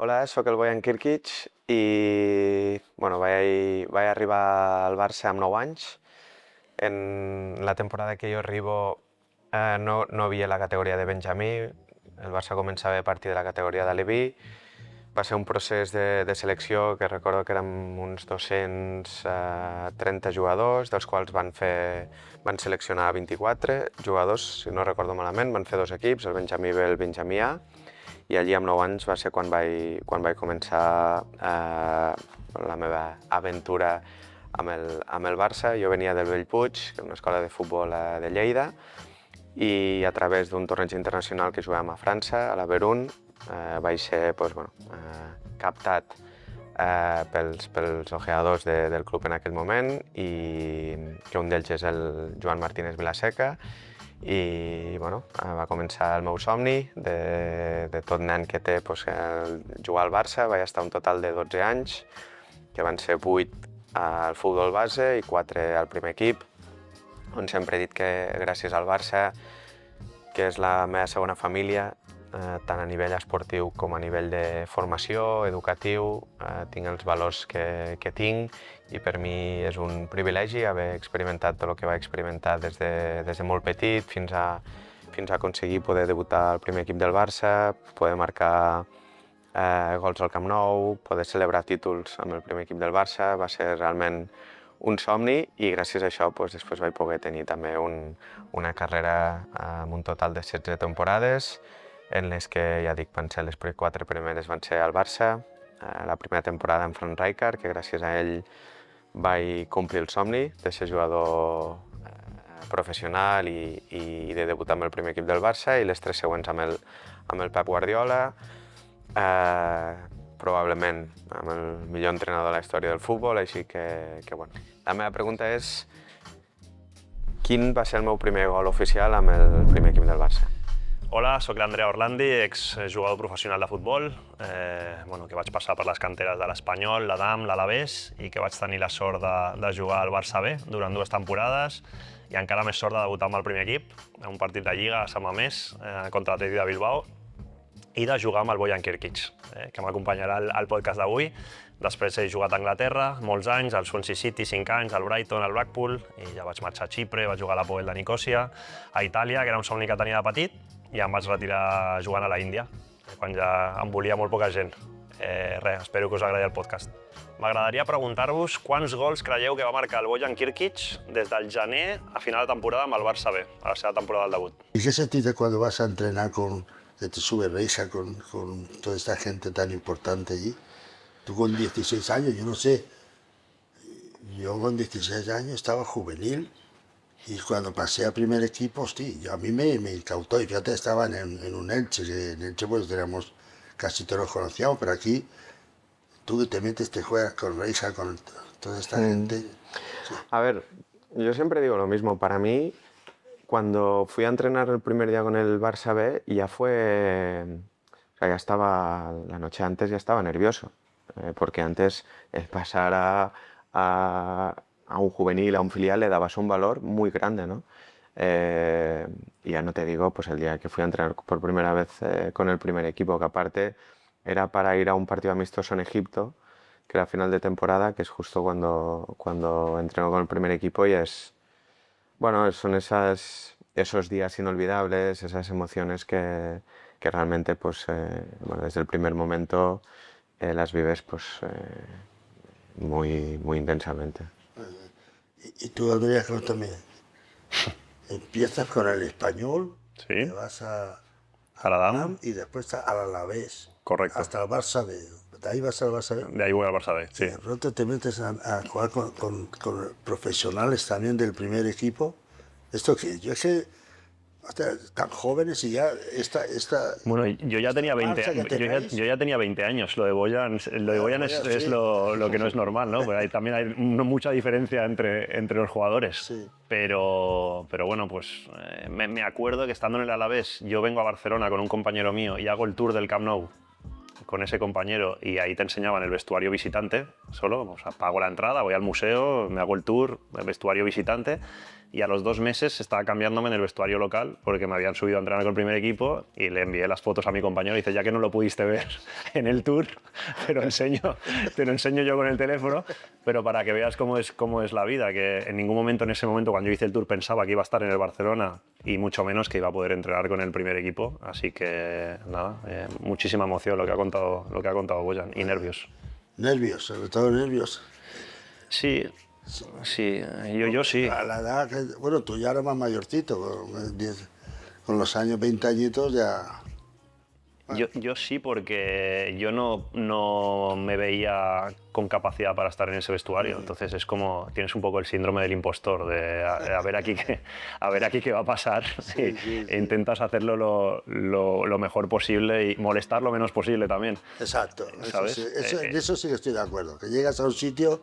Hola, sóc el Bojan Kirkic i vaig arribar al Barça amb 9 anys. En la temporada que jo arribo no havia la categoria de Benjamí, el Barça començava a partir de la categoria d'Aleví. Va ser un procés de selecció que recordo que érem uns 230 jugadors, dels quals van seleccionar 24 jugadors, si no recordo malament, van fer dos equips, el Benjamí B i el Benjamí A, i allí amb 9 anys va ser quan vaig començar la meva aventura amb el Barça. Jo venia del Bellpuig, que és una escola de futbol de Lleida, i a través d'un torneig internacional que jugàvem a França, a la Verun, vaig ser captat pels ojeadors del club en aquell moment, i que un d'ells és el Joan Martínez Vilaseca, i va començar el meu somni de tot nen que té jugar al Barça. Vaig estar un total de 12 anys, que van ser 8 al futbol base i 4 al primer equip, on sempre he dit que gràcies al Barça, que és la meva segona família, tant a nivell esportiu com a nivell de formació, educatiu, tinc els valors que tinc, i per mi és un privilegi haver experimentat tot el que vaig experimentar des de molt petit fins a aconseguir poder debutar al primer equip del Barça, poder marcar gols al Camp Nou, poder celebrar títols amb el primer equip del Barça. Va ser realment un somni, i gràcies a això després vaig poder tenir també una carrera amb un total de 16 temporades, en les que, ja dic, les 4 primeres van ser al Barça. La primera temporada amb Frank Rijkaard, que gràcies a ell vaig complir el somni de ser jugador professional i de debutar amb el primer equip del Barça, i les 3 següents amb el Pep Guardiola, probablement amb el millor entrenador de la història del futbol, així que La meva pregunta és: quin va ser el meu primer gol oficial amb el primer equip del Barça? Hola, sóc l'Andrea Orlandi, exjugador professional de futbol, que vaig passar per les canteres de l'Espanyol, l'Adam, l'Alavés, i que vaig tenir la sort de jugar al Barça B durant 2 temporades, i encara més sort de debutar amb el primer equip, en un partit de Lliga a Sant Mamés contra l'Atlètic de Bilbao, i de jugar amb el Bojan Kirkic, que m'acompanyarà al podcast d'avui. Després he jugat a Anglaterra molts anys, al Swansea City 5 anys, al Brighton, al Blackpool, i ja vaig marxar a Xipre, vaig jugar a l'Apoel de Nicòsia, a Itàlia, que era un somni que tenia de petit, i em vaig retirar jugant a la Índia, quan ja em volia molt poca gent. Espero que us agradi el podcast. M'agradaria preguntar-vos quants gols creieu que va marcar el Bojan Kirkic des del gener a final de temporada amb el Barça B, a la seva temporada del debut. ¿Y qué sentiste cuando vas a entrenar que te sube Reisa con toda esta gente tan importante allí? Tú con 16 años, yo no sé, yo con 16 años estaba juvenil, y cuando pasé a primer equipo, hostia, a mí me incautó. Y fíjate, estaba en un Elche, que en Elche pues éramos, casi todos los conocíamos, pero aquí tú te metes, te juegas con Reisa, con toda esta gente. Sí. A ver, yo siempre digo lo mismo. Para mí, cuando fui a entrenar el primer día con el Barça B, ya ya estaba, la noche antes ya estaba nervioso, porque antes pasar a un juvenil, a un filial, le dabas un valor muy grande, ¿no? Y ya no te digo, pues el día que fui a entrenar por primera vez con el primer equipo, que aparte era para ir a un partido amistoso en Egipto, que era final de temporada, que es justo cuando entreno con el primer equipo, y son esos días inolvidables, esas emociones que realmente, desde el primer momento las vives muy, muy intensamente. Y tú, Andrea, también empiezas con el Español, Sí. te vas a A l'Adam, y después al Alavés. Correcto. Hasta el Barça B. De ahí vas al Barça B. de ahí voy al Barça B, Y sí. de pronto te metes a jugar con profesionales también del primer equipo. Esto que yo sé, hasta tan jóvenes, y ya esta Bueno, yo ya tenía 20 marcha que años. tenéis. Yo ya tenía 20 años. Lo de Bojan es Sí. lo que no es normal, ¿no? Porque también hay mucha diferencia entre los jugadores. Sí. Pero bueno, pues me acuerdo que estando en el Alavés, yo vengo a Barcelona con un compañero mío y hago el tour del Camp Nou con ese compañero y ahí te enseñaban el vestuario visitante solo, o sea, pago la entrada, voy al museo, me hago el tour, el vestuario visitante, y a los 2 meses estaba cambiándome en el vestuario local porque me habían subido a entrenar con el primer equipo y le envié las fotos a mi compañero y dice, ya que no lo pudiste ver en el tour, te lo enseño yo con el teléfono, pero para que veas cómo es la vida, que en ningún momento en ese momento cuando yo hice el tour pensaba que iba a estar en el Barcelona y mucho menos que iba a poder entrenar con el primer equipo, así que nada, muchísima emoción lo que ha contado Bojan y nervios. Nervios, sobre todo nervios. Sí, yo sí. A la edad que, bueno, tú ya eres más mayorcito, con los años 20 añitos ya... Yo sí, porque yo no me veía con capacidad para estar en ese vestuario. Entonces es como, tienes un poco el síndrome del impostor, de a ver aquí qué va a pasar. Sí. E intentas hacerlo lo mejor posible y molestar lo menos posible también. Exacto, ¿Sabes? en eso sí que estoy de acuerdo, que llegas a un sitio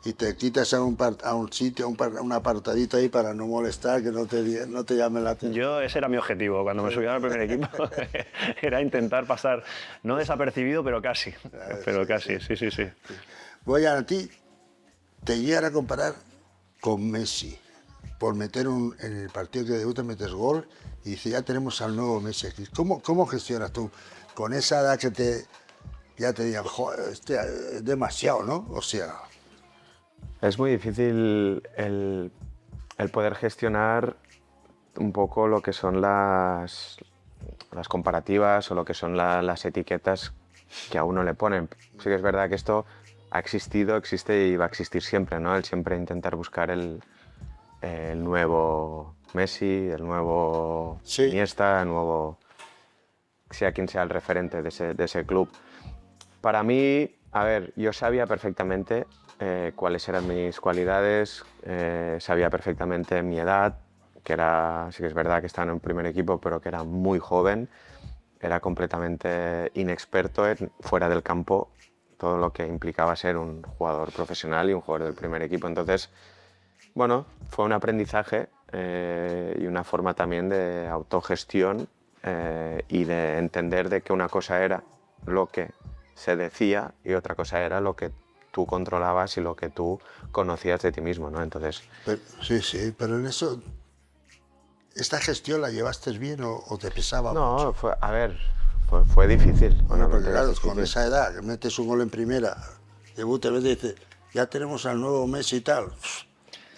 y te quitas a un sitio, un apartadito ahí para no molestar, que no te llame la atención. Ese era mi objetivo cuando me subí al primer equipo, era intentar pasar, no desapercibido, pero casi. Sí. Voy a ti, te llegan a comparar con Messi, por meter en el partido que debuta metes gol y dice, ya tenemos al nuevo Messi aquí. ¿Cómo gestionas tú con esa edad que ya te digan, joder, es demasiado, ¿no? O sea... Es muy difícil el poder gestionar un poco lo que son las comparativas o lo que son las etiquetas que a uno le ponen. Sí que es verdad que esto ha existido, existe y va a existir siempre, ¿no? El siempre intentar buscar el nuevo Messi, el nuevo Iniesta, el nuevo... sea quien sea el referente de ese club. Para mí, a ver, yo sabía perfectamente cuáles eran mis cualidades, sabía perfectamente mi edad, que era, sí que es verdad que estaba en un primer equipo, pero que era muy joven, era completamente inexperto fuera del campo, todo lo que implicaba ser un jugador profesional y un jugador del primer equipo. Entonces, bueno, fue un aprendizaje y una forma también de autogestión y de entender de que una cosa era lo que se decía y otra cosa era lo que tú controlabas y lo que tú conocías de ti mismo, ¿no? Entonces... Sí, pero en eso, ¿esta gestión la llevaste bien o te pesaba mucho? No, fue difícil. Bueno, porque claro, con esa edad, que metes un gol en primera, debuta y dices, ya tenemos al nuevo Messi y tal.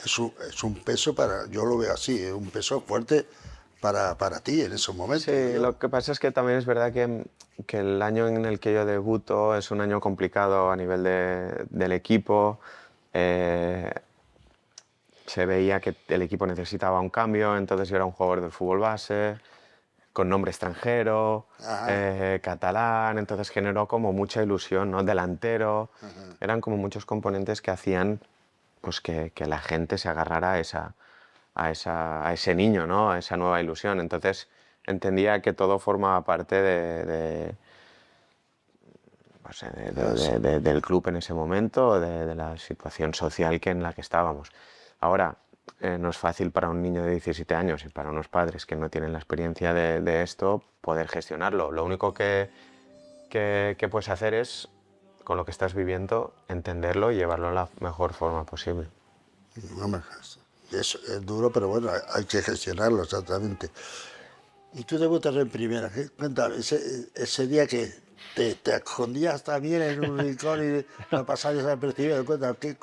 Es un peso yo lo veo así, es un peso fuerte para ti en esos momentos. Sí, lo que pasa es que también es verdad que el año en el que yo debuto es un año complicado a nivel del equipo. Se veía que el equipo necesitaba un cambio, entonces yo era un jugador del fútbol base, con nombre extranjero, catalán, entonces generó como mucha ilusión, ¿no? Delantero. Eran como muchos componentes que hacían pues, que la gente se agarrara a ese niño, ¿no? A esa nueva ilusión. Entonces entendía que todo formaba parte del club en ese momento, de la situación social en la que estábamos. Ahora, no es fácil para un niño de 17 años y para unos padres que no tienen la experiencia de esto poder gestionarlo. Lo único que puedes hacer es, con lo que estás viviendo, entenderlo y llevarlo de la mejor forma posible. Eso es duro, pero bueno, hay que gestionarlo exactamente. Y tú debutas en primera. Cuéntame, ese día que te escondías también en un rincón y no pasabas desapercibido. Cuéntame,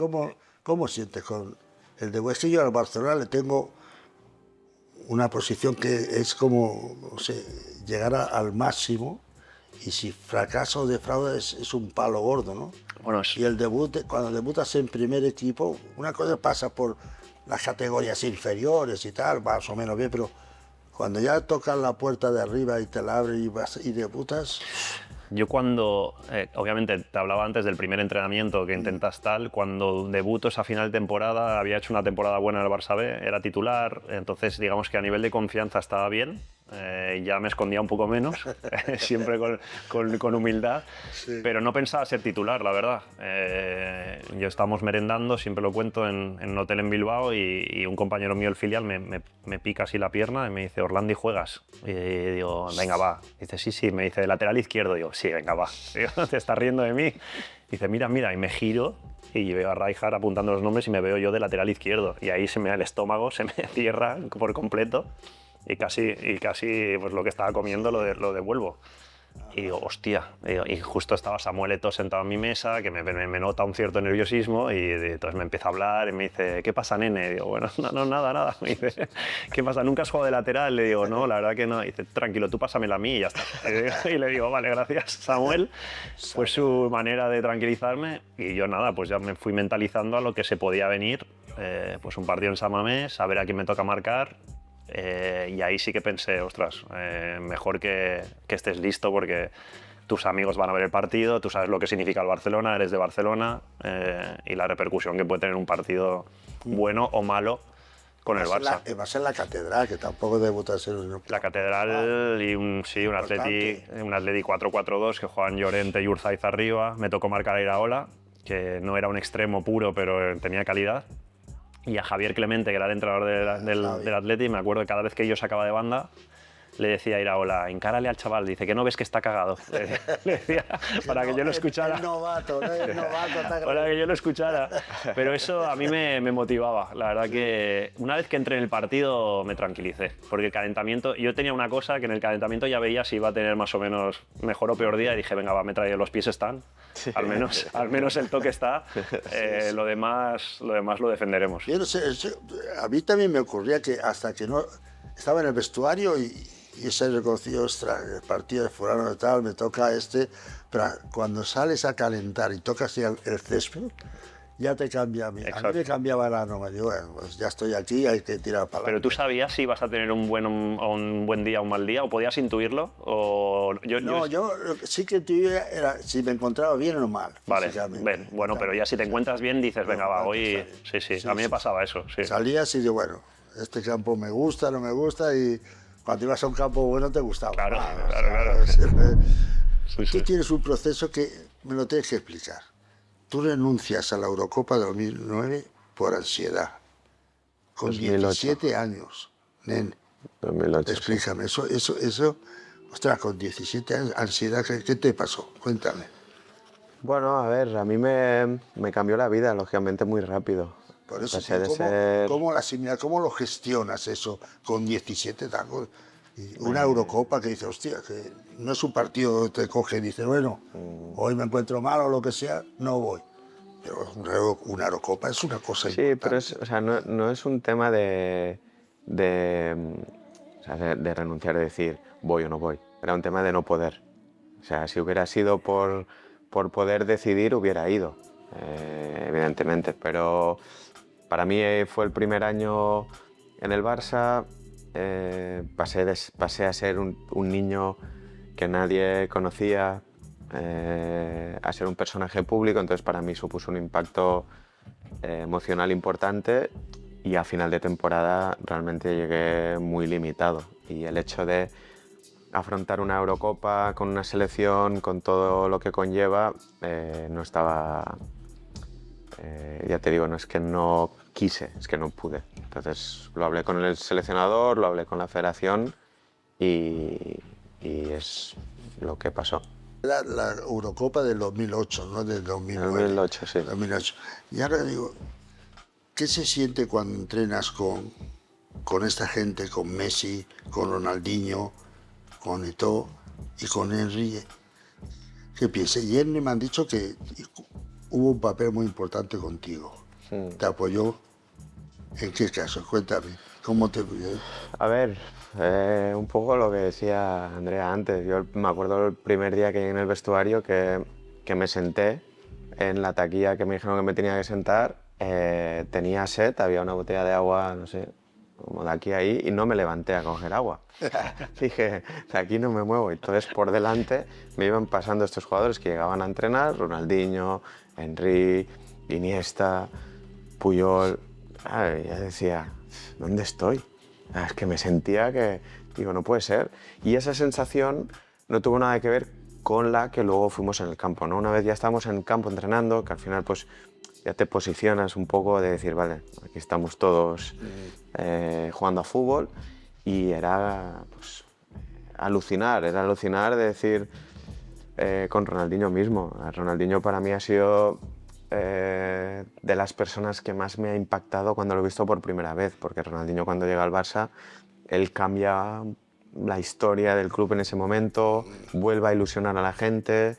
¿cómo sientes con el debut? Es que yo al Barcelona le tengo una posición que es como, no sé, llegar al máximo y si fracaso o defrauda es un palo gordo, ¿no? Bueno, Y el debut, cuando debutas en primer equipo, una cosa pasa por las categorías inferiores y tal, más o menos bien, pero cuando ya tocas la puerta de arriba y te la abren y debutas... Yo cuando, obviamente te hablaba antes del primer entrenamiento que intentas tal, cuando debuto esa final de temporada, había hecho una temporada buena en el Barça B, era titular, entonces digamos que a nivel de confianza estaba bien, ya me escondía un poco menos, siempre con humildad, Sí. pero no pensaba ser titular, la verdad. Yo estábamos merendando, siempre lo cuento, en un hotel en Bilbao y un compañero mío del filial me pica así la pierna y me dice, Orlandi, ¿juegas? Y digo, venga, va. Dice, sí, me dice, lateral izquierdo. Digo, sí, venga, va. Digo, ¿te estás riendo de mí? Dice, mira, y me giro y veo a Rijkaard apuntando los nombres y me veo yo de lateral izquierdo. Y ahí se me da el estómago, se me cierra por completo y casi pues lo que estaba comiendo lo devuelvo. Y digo, hostia, y justo estaba Samuel Eto'o sentado en mi mesa, que me nota un cierto nerviosismo, y entonces me empieza a hablar y me dice, ¿qué pasa, nene? Y digo, bueno, no, nada. Me dice, ¿qué pasa? ¿Nunca has jugado de lateral? Le digo, no, la verdad que no. Y dice, tranquilo, tú pásamela a mí y ya está. Y le digo, vale, gracias, Samuel. Pues su manera de tranquilizarme, y yo nada, pues ya me fui mentalizando a lo que se podía venir, pues un partido en San Mamés, a ver a quién me toca marcar. Y ahí sí que pensé, ostras, mejor que estés listo porque tus amigos van a ver el partido, tú sabes lo que significa el Barcelona, eres de Barcelona, y la repercusión que puede tener un partido bueno o malo con el Barça. Vas en la catedral, que tampoco debutas en un... La Catedral y un Atleti 4-4-2 que juegan Llorente y Urzaiz arriba. Me tocó marcar a Iraola, que no era un extremo puro, pero tenía calidad. Y a Javier Clemente, que era el entrenador del Atleti, me acuerdo que cada vez que yo sacaba de banda, le decía a Iraola, encárale al chaval, dice que no ves que está cagado. Le decía para que yo lo escuchara. El novato, ¿no? El novato está Para que yo lo escuchara. Pero eso a mí me motivaba. La verdad que una vez que entré en el partido me tranquilicé. Porque el calentamiento, yo tenía una cosa que en el calentamiento ya veía si iba a tener más o menos mejor o peor día y dije, venga, va, me traigo, los pies están. Sí. Al menos el toque está. Lo demás lo defenderemos. Yo no sé, a mí también me ocurría que hasta que no estaba en el vestuario y se reconoció, ostras, el partido de fulano de tal, me toca este, pero cuando sales a calentar y tocas el césped, ya te cambia a mí. A mí me cambiaba el ánimo, me digo, bueno, pues ya estoy aquí, hay que tirar para adelante. ¿Pero tú sabías si ibas a tener un buen día o un mal día, o podías intuirlo? Yo sí que intuía, era si me encontraba bien o mal. Vale, bueno, pero ya si te encuentras bien dices, venga, va, hoy... Sí, a mí me pasaba eso, sí. Salías y digo, bueno, este campo me gusta, no me gusta, y cuando ibas a un campo bueno te gustaba. Claro. Tú tienes un proceso que me lo tienes que explicar. Tú renuncias a la Eurocopa de 2009 por ansiedad, con 2008. 17 años, nen. 2008. Explícame, eso, ostras, con 17 años, ansiedad, ¿qué te pasó? Cuéntame. Bueno, a ver, a mí me cambió la vida, lógicamente, muy rápido. Por eso, ¿cómo lo gestionas eso con 17 tacos? Una Eurocopa que dice, hostia, que no es un partido que te coge y dice, bueno, hoy me encuentro mal o lo que sea, no voy. Pero una Eurocopa es una cosa importante. Sí, pero no es un tema de renunciar, de decir voy o no voy. Era un tema de no poder. O sea, si hubiera sido por poder decidir, hubiera ido, evidentemente. Pero para mí fue el primer año en el Barça. Pasé a ser un niño que nadie conocía, a ser un personaje público, entonces para mí supuso un impacto emocional importante, y a final de temporada realmente llegué muy limitado, y el hecho de afrontar una Eurocopa con una selección, con todo lo que conlleva, no estaba... ya te digo, no es que no quise, es que no pude. Entonces lo hablé con el seleccionador, lo hablé con la federación y es lo que pasó. La Eurocopa del 2008, no del 2009. 2008, sí. 2008. Y ahora digo, ¿qué se siente cuando entrenas con esta gente, con Messi, con Ronaldinho, con Eto'o y con Henry? ¿Qué piensas? Y Henry me han dicho que hubo un papel muy importante contigo. ¿Te apoyó? ¿En qué caso? Cuéntame, ¿cómo te apoyó? A ver, un poco lo que decía Andrea antes. Yo me acuerdo el primer día que llegué en el vestuario que me senté en la taquilla que me dijeron que me tenía que sentar. Tenía sed, había una botella de agua, no sé, como de aquí a ahí, y no me levanté a coger agua. Dije, de aquí no me muevo. Entonces, por delante me iban pasando estos jugadores que llegaban a entrenar: Ronaldinho, Henry, Iniesta, Puyol. Ya decía, ¿dónde estoy? Es que me sentía que Digo, no puede ser. Y esa sensación no tuvo nada que ver con la que luego fuimos en el campo, ¿no? Una vez ya estábamos en el campo entrenando, que al final pues ya te posicionas un poco de decir, vale, aquí estamos todos jugando a fútbol, y era pues alucinar, de decir con Ronaldinho mismo. Ronaldinho para mí ha sido de las personas que más me ha impactado cuando lo he visto por primera vez, porque Ronaldinho cuando llega al Barça, él cambia la historia del club en ese momento, vuelve a ilusionar a la gente,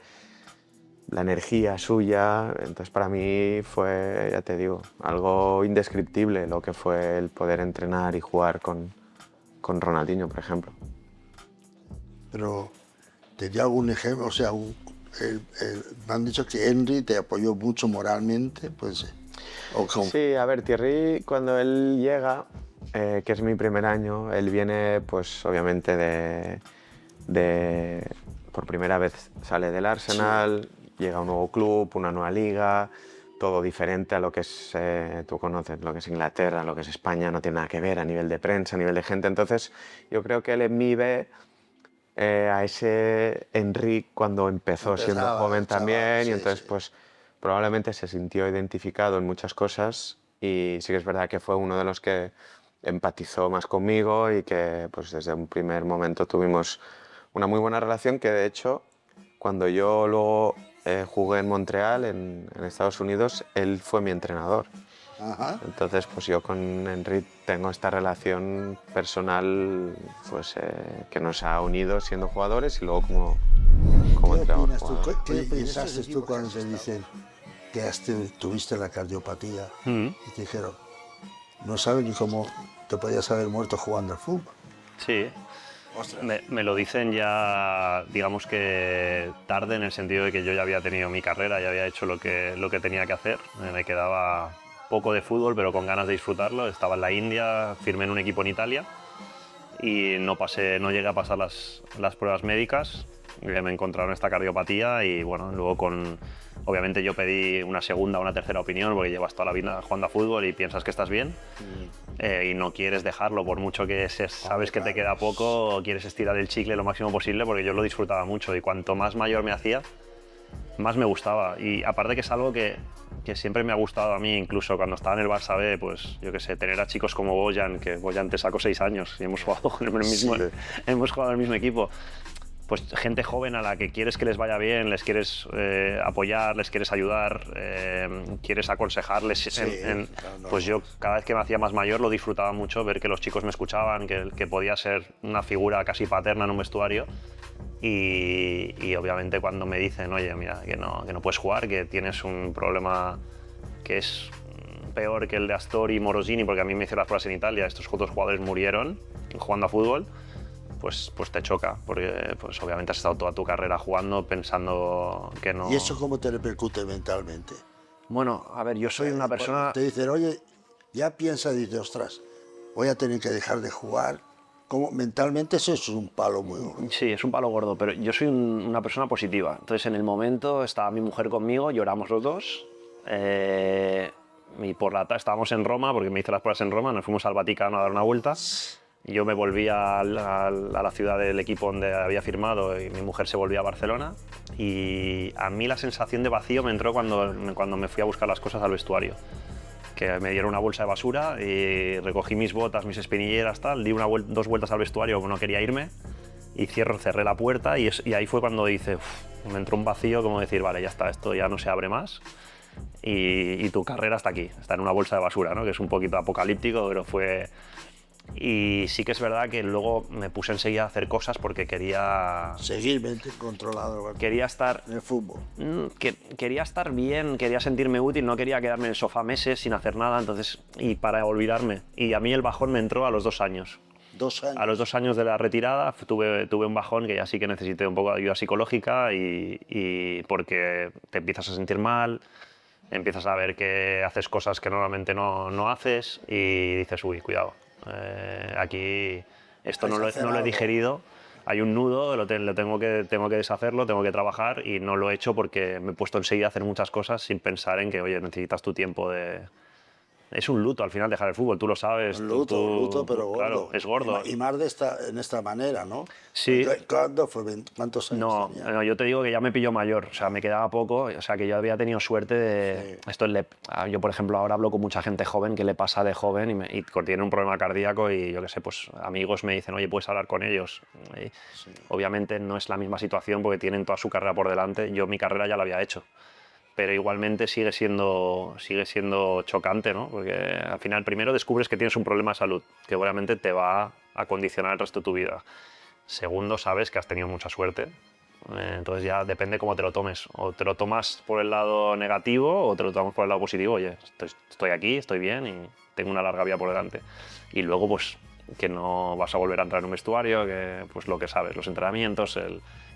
la energía suya. Entonces para mí fue, ya te digo, algo indescriptible lo que fue el poder entrenar y jugar con Ronaldinho, por ejemplo. Pero, ¿tenía algún ejemplo? O sea, me han dicho que Henry te apoyó mucho moralmente, pues... ¿O cómo? Sí, a ver, Thierry, cuando él llega, que es mi primer año, él viene, pues obviamente por primera vez sale del Arsenal, llega a un nuevo club, una nueva liga, todo diferente a lo que es, tú conoces, lo que es Inglaterra, lo que es España, no tiene nada que ver a nivel de prensa, a nivel de gente. Entonces, yo creo que él en mí ve a ese Henry cuando empezó siendo joven también, y entonces pues probablemente se sintió identificado en muchas cosas, y sí que es verdad que fue uno de los que empatizó más conmigo y que pues desde un primer momento tuvimos una muy buena relación, que de hecho cuando yo luego jugué en Montreal, en Estados Unidos, él fue mi entrenador. Ajá. Entonces, pues yo con Henry tengo esta relación personal, pues que nos ha unido siendo jugadores y luego como ¿Qué entrenador. opinas tú? Jugador. ¿Qué pensaste tú cuando te dicen que tuviste la cardiopatía y te dijeron, no saben ni cómo te podías haber muerto jugando al fútbol? Sí, me lo dicen ya, digamos que tarde, en el sentido de que yo ya había tenido mi carrera, ya había hecho lo que tenía que hacer. Me quedaba poco de fútbol, pero con ganas de disfrutarlo. Estaba en la India, firmé en un equipo en Italia y no llegué a pasar las pruebas médicas. Me encontraron esta cardiopatía y bueno, luego obviamente yo pedí una segunda o una tercera opinión, porque llevas toda la vida jugando a fútbol y piensas que estás bien. Y no quieres dejarlo, por mucho que sabes que te queda poco, quieres estirar el chicle lo máximo posible, porque yo lo disfrutaba mucho y cuanto más mayor me hacía, más me gustaba. Y aparte que es algo que siempre me ha gustado a mí, incluso cuando estaba en el Barça B, pues yo qué sé, tener a chicos como Bojan, que Bojan te sacó 6 años y hemos jugado hemos jugado en el mismo equipo. Pues gente joven a la que quieres que les vaya bien, les quieres apoyar, les quieres ayudar, quieres aconsejarles. Pues yo cada vez que me hacía más mayor lo disfrutaba mucho, ver que los chicos me escuchaban, que podía ser una figura casi paterna en un vestuario. Y obviamente cuando me dicen, oye, mira, que no puedes jugar, que tienes un problema que es peor que el de Astori y Morosini, porque a mí me hicieron las pruebas en Italia, estos otros jugadores murieron jugando a fútbol. Pues te choca, porque pues obviamente has estado toda tu carrera jugando pensando que no... ¿Y eso cómo te repercute mentalmente? Bueno, a ver, yo soy una persona... Te dicen, oye, ya piensa y dices, ostras, voy a tener que dejar de jugar. Como mentalmente eso es un palo muy gordo. Sí, es un palo gordo, pero yo soy una persona positiva. Entonces en el momento estaba mi mujer conmigo, lloramos los dos. Y por estábamos en Roma, porque me hice las pruebas en Roma, nos fuimos al Vaticano a dar una vuelta. Yo me volví a la ciudad del equipo donde había firmado y mi mujer se volvía a Barcelona. Y a mí la sensación de vacío me entró cuando me fui a buscar las cosas al vestuario. Que me dieron una bolsa de basura y recogí mis botas, mis espinilleras, tal, di 2 vueltas al vestuario como no quería irme y cerré la puerta y ahí fue cuando me entró un vacío, como decir, vale, ya está, esto ya no se abre más y tu carrera está aquí, está en una bolsa de basura, ¿no? Que es un poquito apocalíptico, pero fue... Y sí que es verdad que luego me puse enseguida a hacer cosas porque quería... Seguir mente controlado. Quería estar... En el fútbol. Quería estar bien, quería sentirme útil, no quería quedarme en el sofá meses sin hacer nada, entonces... Y para olvidarme. Y a mí el bajón me entró a los 2 años. 2 años. A los 2 años de la retirada tuve un bajón que ya sí que necesité un poco de ayuda psicológica y porque te empiezas a sentir mal, empiezas a ver que haces cosas que normalmente no haces y dices, uy, cuidado. Aquí esto no lo he digerido, hay un nudo, tengo que deshacerlo, tengo que trabajar y no lo he hecho porque me he puesto enseguida a hacer muchas cosas sin pensar en que, oye, necesitas tu tiempo de es un luto al final dejar el fútbol, tú lo sabes. Un luto, pero gordo. Claro, es gordo. Y más en esta manera, ¿no? Sí. ¿Cuándo fue? ¿Cuántos años tenía? No, yo te digo que ya me pilló mayor, o sea, me quedaba poco, o sea, que yo había tenido suerte de... Sí. Yo, por ejemplo, ahora hablo con mucha gente joven que le pasa de joven y tiene un problema cardíaco y yo qué sé, pues amigos me dicen, oye, puedes hablar con ellos. Y obviamente no es la misma situación porque tienen toda su carrera por delante, yo mi carrera ya la había hecho. Pero igualmente sigue siendo chocante, ¿no? Porque al final primero descubres que tienes un problema de salud, que obviamente te va a condicionar el resto de tu vida. Segundo, sabes que has tenido mucha suerte, entonces ya depende cómo te lo tomes. O te lo tomas por el lado negativo o te lo tomas por el lado positivo. Oye, estoy aquí, estoy bien y tengo una larga vida por delante. Y luego, pues, que no vas a volver a entrar en un vestuario, que pues lo que sabes, los entrenamientos,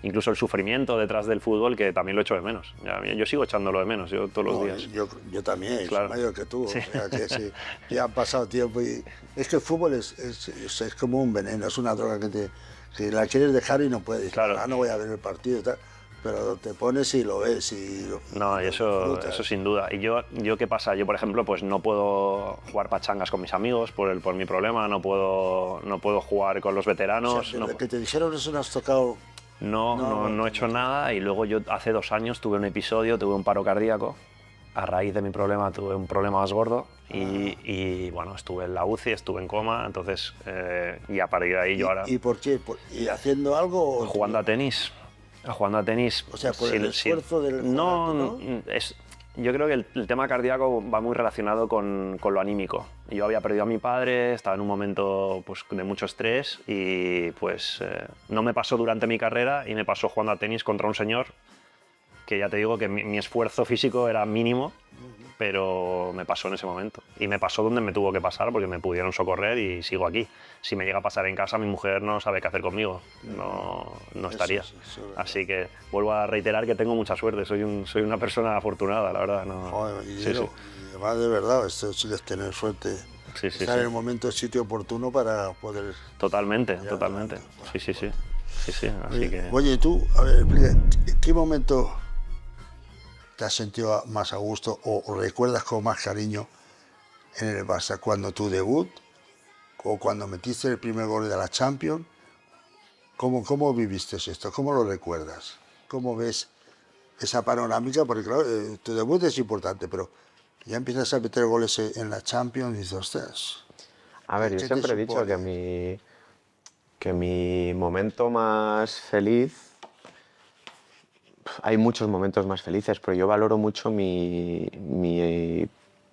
incluso el sufrimiento detrás del fútbol, que también lo echo de menos. Yo sigo echándolo de menos, yo todos los días. Yo también, Claro. soy mayor que tú. Sí. O sea, que sí, ya han pasado tiempo y es que el fútbol es como un veneno, es una droga que la quieres dejar y no puedes. Claro. No voy a ver el partido y tal, pero te pones y lo ves y No, y eso sin duda. Y yo, ¿qué pasa? Yo, por ejemplo, pues no puedo jugar pachangas con mis amigos por mi problema, no puedo jugar con los veteranos. O sea, lo que te dijeron eso no has tocado. No he hecho nada y luego yo hace 2 años tuve un episodio, tuve un paro cardíaco. A raíz de mi problema tuve un problema más gordo y bueno, estuve en la UCI, estuve en coma, entonces y a partir de ahí yo ahora... ¿Y por qué? ¿Y haciendo algo? O jugando a tenis. O sea, por el esfuerzo del... No, yo creo que el tema cardíaco va muy relacionado con lo anímico. Yo había perdido a mi padre, estaba en un momento pues, de mucho estrés y pues no me pasó durante mi carrera y me pasó jugando a tenis contra un señor que ya te digo que mi esfuerzo físico era mínimo, pero me pasó en ese momento. Y me pasó donde me tuvo que pasar porque me pudieron socorrer y sigo aquí. Si me llega a pasar en casa, mi mujer no sabe qué hacer conmigo, no estaría. Eso, Así que vuelvo a reiterar que tengo mucha suerte, soy una persona afortunada, la verdad. No... Joder, y Sí. además de verdad, esto sí que es tener suerte. Estar en el momento, sitio oportuno para poder... Totalmente. Sí. Así que... Oye, tú, a ver, ¿qué momento te has sentido más a gusto o recuerdas con más cariño en el Barça? ¿Cuando tu debut o cuando metiste el primer gol de la Champions? ¿Cómo viviste esto? ¿Cómo lo recuerdas? ¿Cómo ves esa panorámica? Porque claro, tu debut es importante, pero ya empiezas a meter goles en la Champions y dices, ostras. A ver, yo ¿Qué siempre te he dicho supone? que mi momento más feliz... Hay muchos momentos más felices, pero yo valoro mucho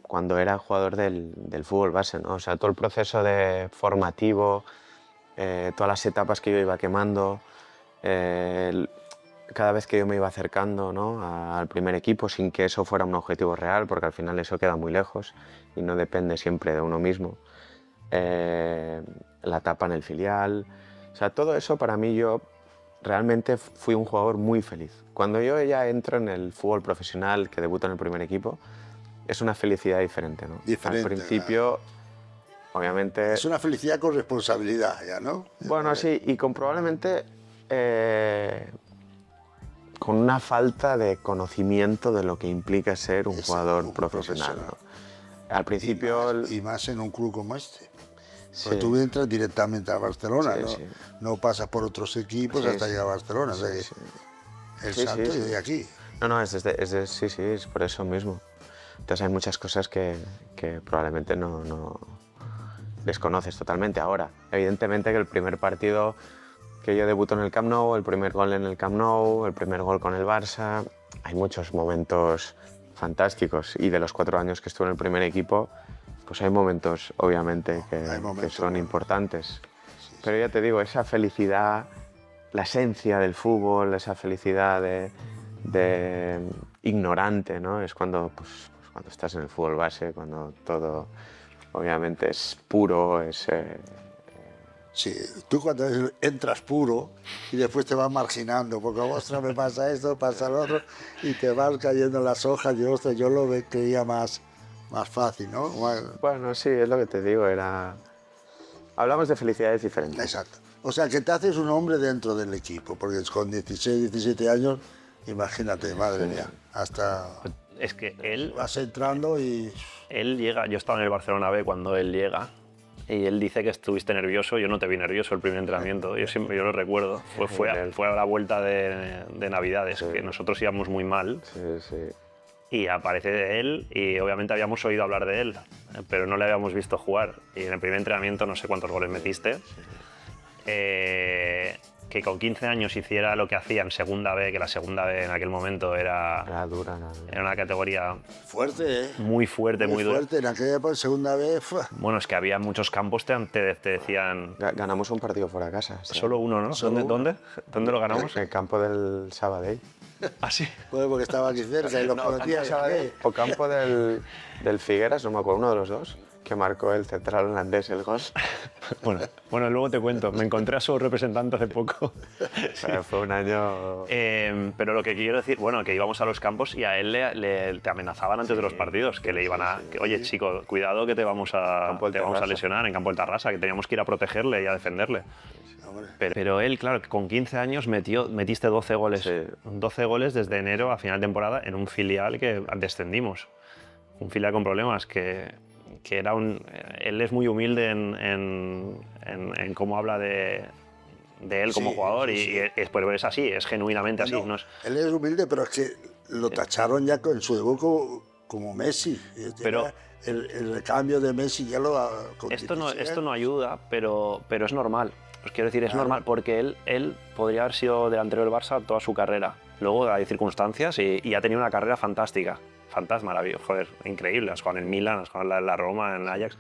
cuando era jugador del fútbol base, ¿no? O sea, todo el proceso formativo, todas las etapas que yo iba quemando, cada vez que yo me iba acercando, ¿no?, al primer equipo sin que eso fuera un objetivo real, porque al final eso queda muy lejos y no depende siempre de uno mismo. La etapa en el filial, o sea, todo eso para mí yo realmente fui un jugador muy feliz. Cuando yo ya entro en el fútbol profesional, que debuto en el primer equipo, es una felicidad diferente, ¿no? Diferente, Al principio, obviamente... Es una felicidad con responsabilidad, ya, ¿no? Bueno, sí, y con probablemente con una falta de conocimiento de lo que implica ser un jugador profesional, ¿no? Al principio... Y más en un club como este. Sí. Porque tú entras directamente a Barcelona, Sí, ¿no? sí. No pasas por otros equipos Sí, hasta sí. llegar a Barcelona. O sea que el salto es de aquí. No, es por eso mismo. Entonces hay muchas cosas que probablemente no desconoces totalmente. Ahora, evidentemente que el primer partido que yo debuto en el Camp Nou, el primer gol en el Camp Nou, el primer gol con el Barça, hay muchos momentos fantásticos y de los 4 años que estuve en el primer equipo, pues hay momentos obviamente que son importantes. Pero ya te digo, esa felicidad, la esencia del fútbol, esa felicidad de ignorante, ¿no? Es cuando estás en el fútbol base, cuando todo obviamente es puro, es... Sí, tú cuando entras puro y después te vas marginando, porque ostras, me pasa esto, pasa lo otro, y te vas cayendo en las hojas, y ostras, yo lo creía más fácil, ¿no? Bueno, sí, es lo que te digo, hablamos de felicidades diferentes. Exacto. O sea, que te haces un hombre dentro del equipo, porque con 16, 17 años, imagínate, madre mía, hasta... Es que él Vas entrando y... llega, yo estaba en el Barcelona B cuando él llega y él dice que estuviste nervioso. Yo no te vi nervioso el primer entrenamiento, yo lo recuerdo. Fue a la vuelta de Navidades, Sí. que nosotros íbamos muy mal. Sí, sí. Y aparece él y obviamente habíamos oído hablar de él, pero no le habíamos visto jugar. Y en el primer entrenamiento no sé cuántos goles metiste. Que con 15 años hiciera lo que hacía en segunda B, que la segunda B en aquel momento Era dura, era una categoría Fuerte, ¿eh? muy fuerte, muy dura. fuerte. En aquella época, segunda vez, Bueno, es que había muchos campos te decían... Ganamos un partido fuera de casa. Sí. Solo uno, ¿no? Solo ¿Dónde? ¿Dónde lo ganamos? En el campo del Sabadell. ¿Ah, sí? pues porque estaba aquí cerca y los conocía. ¿Qué? O campo del Figueras, no me acuerdo, uno de los dos, que marcó el central holandés el gol. Bueno, luego te cuento. Me encontré a su representante hace poco. O sea, fue un año... Pero lo que quiero decir, bueno, que íbamos a los campos y a él te amenazaban antes de los partidos, que le iban a... que, oye, chico, cuidado que te vamos a lesionar en campo del Tarrasa, que teníamos que ir a protegerle y a defenderle. Pero él, claro, con 15 años metiste 12 goles. Sí. 12 goles desde enero a final de temporada en un filial que descendimos. Un filial con problemas que era él es muy humilde en cómo habla de él como jugador y es así, es genuinamente así. No es... Él es humilde, pero es que lo tacharon ya en su debut como Messi. Pero el recambio de Messi ya lo... Esto no ayuda, pero es normal. Os quiero decir, es normal porque él podría haber sido delantero del Barça toda su carrera. Luego hay circunstancias y ha tenido una carrera fantástica. Maravilloso, joder, increíble. Has jugado en Milan, has jugado en la Roma, en Ajax.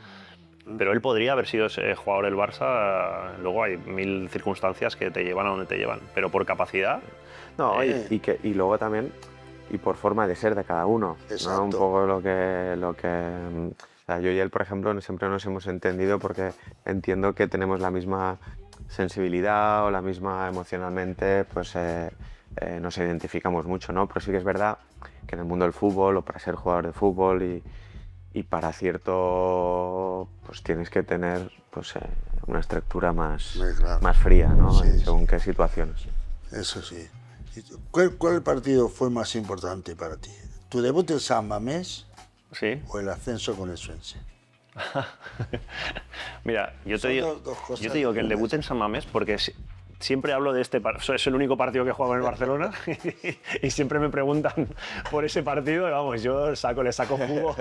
Pero él podría haber sido jugador del Barça. Luego hay mil circunstancias que te llevan a donde te llevan. Pero por capacidad... No, y luego también, y por forma de ser de cada uno. Exacto. ¿No? Un poco lo que o sea, yo y él, por ejemplo, siempre nos hemos entendido porque entiendo que tenemos la misma sensibilidad o la misma emocionalmente, pues nos identificamos mucho, ¿no? Pero sí que es verdad que en el mundo del fútbol o para ser jugador de fútbol y para cierto, pues tienes que tener pues, una estructura más fría, ¿no? Sí, según qué situaciones. Eso sí. ¿Cuál partido fue más importante para ti? ¿Tu debut en San Mamés ¿Sí? o el ascenso con el Swansea? Mira, yo te cosas digo que el debut en San Mamés, porque siempre hablo de este partido, es el único partido que he jugado en el Barcelona y siempre me preguntan por ese partido y vamos, yo le saco jugo.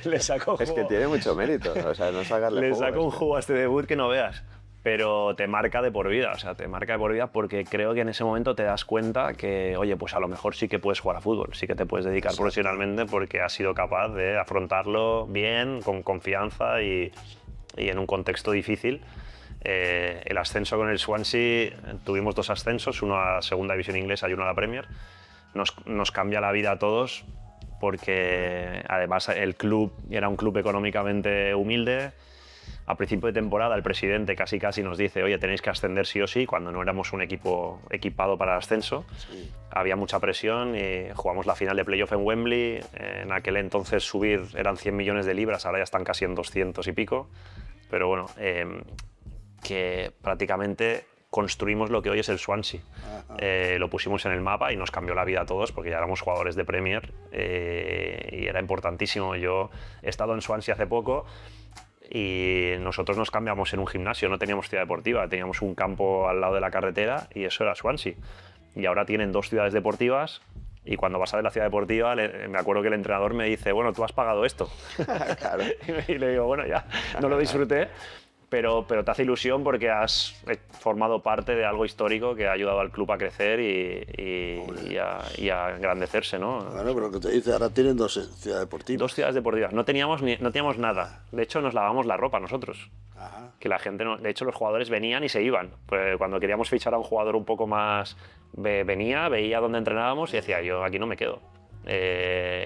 Es que tiene mucho mérito, o sea, no sacarle jugo. Le saco un jugo a este debut que no veas. Pero te marca de por vida, o sea, te marca de por vida porque creo que en ese momento te das cuenta que, oye, pues a lo mejor sí que puedes jugar a fútbol, sí que te puedes dedicar profesionalmente porque has sido capaz de afrontarlo bien, con confianza y en un contexto difícil. El ascenso con el Swansea, tuvimos 2 ascensos, uno a segunda división inglesa y uno a la Premier. Nos cambia la vida a todos porque además el club era un club económicamente humilde. A principio de temporada el presidente casi nos dice, oye, tenéis que ascender sí o sí, cuando no éramos un equipo equipado para el ascenso. Sí. Había mucha presión y jugamos la final de playoff en Wembley. En aquel entonces subir eran 100 millones de libras, ahora ya están casi en 200 y pico. Pero bueno, que prácticamente construimos lo que hoy es el Swansea. Lo pusimos en el mapa y nos cambió la vida a todos porque ya éramos jugadores de Premier y era importantísimo. Yo he estado en Swansea hace poco y nosotros nos cambiamos en un gimnasio, no teníamos ciudad deportiva, teníamos un campo al lado de la carretera y eso era Swansea. Y ahora tienen 2 ciudades deportivas y cuando vas a ver la ciudad deportiva, me acuerdo que el entrenador me dice, bueno, tú has pagado esto. Claro. Y le digo, bueno, ya, no lo disfruté, pero te hace ilusión porque has formado parte de algo histórico que ha ayudado al club a crecer y a engrandecerse, ¿no? Bueno, pero que te dice, ahora tienen 2 ciudades deportivas. 2 ciudades deportivas. No teníamos nada. De hecho, nos lavábamos la ropa nosotros. Ajá. Que la gente de hecho, los jugadores venían y se iban. Pues cuando queríamos fichar a un jugador un poco más... veía dónde entrenábamos y decía, yo aquí no me quedo.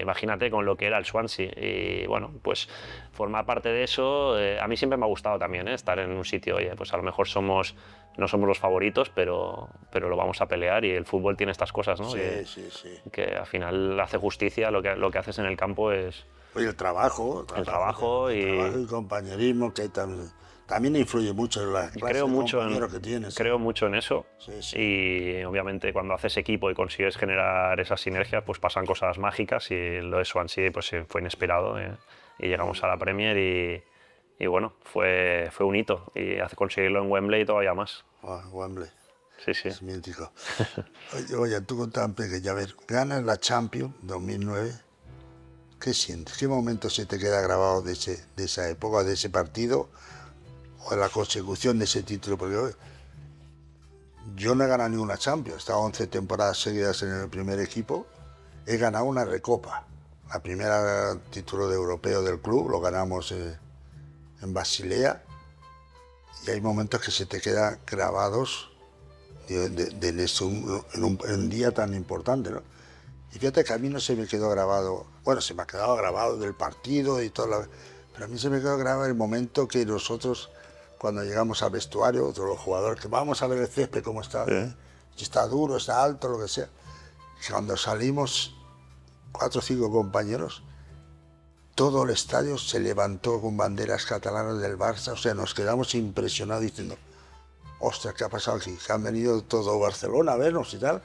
Imagínate con lo que era el Swansea y bueno, pues formar parte de eso a mí siempre me ha gustado también, estar en un sitio, oye, pues a lo mejor no somos los favoritos, pero lo vamos a pelear y el fútbol tiene estas cosas, ¿no? Sí. Que al final hace justicia, lo que haces en el campo es... Oye, el trabajo y compañerismo, que También influye mucho en la clase Creo de mucho compañeros que tienes. creo mucho en eso. Sí, sí. Y obviamente cuando haces equipo y consigues generar esas sinergias, pues pasan cosas mágicas y lo de Swansea pues fue inesperado. Y llegamos a la Premier y bueno, fue un hito. Y hace conseguirlo en Wembley todavía más. Wembley, Sí, sí. es mítico. Oye, tú con tan pequeño, a ver, ganas la Champions 2009, ¿qué sientes? ¿Qué momento se te queda grabado de esa época, de ese partido, o de la consecución de ese título? Porque yo no he ganado ninguna Champions, he estado 11 temporadas seguidas en el primer equipo, he ganado una Recopa. La primera título de europeo del club lo ganamos en Basilea, y hay momentos que se te quedan grabados en un día tan importante, ¿no? Y fíjate que a mí no se me quedó grabado, bueno, se me ha quedado grabado del partido y todo, pero a mí se me quedó grabado el momento que nosotros, cuando llegamos al vestuario, todos los jugadores, que vamos a ver el césped cómo está, si está duro, está alto, lo que sea. Y cuando salimos, 4 o 5 compañeros, todo el estadio se levantó con banderas catalanas del Barça, o sea, nos quedamos impresionados diciendo, ostras, ¿qué ha pasado aquí? Que han venido todo Barcelona a vernos y tal,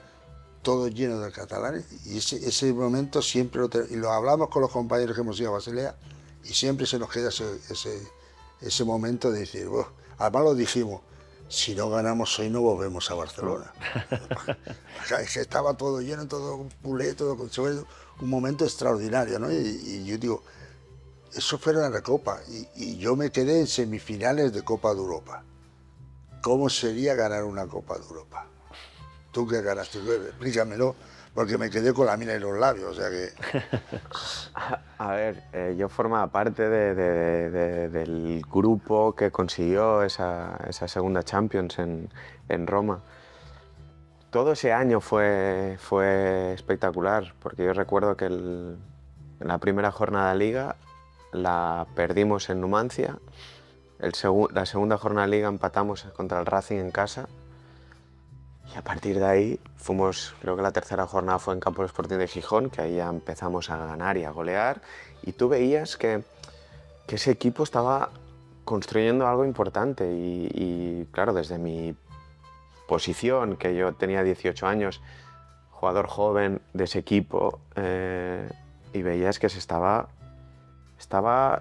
todo lleno de catalanes, y ese momento siempre y lo hablamos con los compañeros que hemos ido a Basilea, y siempre se nos queda ese momento de decir, "Buah". Además lo dijimos, si no ganamos hoy no volvemos a Barcelona. Es que estaba todo lleno, todo pulé, todo un momento extraordinario, ¿no? Y yo digo, eso fue la Recopa, y yo me quedé en semifinales de Copa de Europa. ¿Cómo sería ganar una Copa de Europa? Tú que ganaste, explícamelo, porque me quedé con la mina en los labios, o sea que... A ver, yo formaba parte del grupo que consiguió esa segunda Champions en Roma. Todo ese año fue espectacular, porque yo recuerdo que la primera jornada de Liga la perdimos en Numancia, la segunda jornada de Liga empatamos contra el Racing en casa, y a partir de ahí creo que la tercera jornada fue en Campo Sporting de Gijón, que ahí ya empezamos a ganar y a golear, y tú veías que ese equipo estaba construyendo algo importante, y claro, desde mi posición, que yo tenía 18 años, jugador joven de ese equipo, y veías que estaba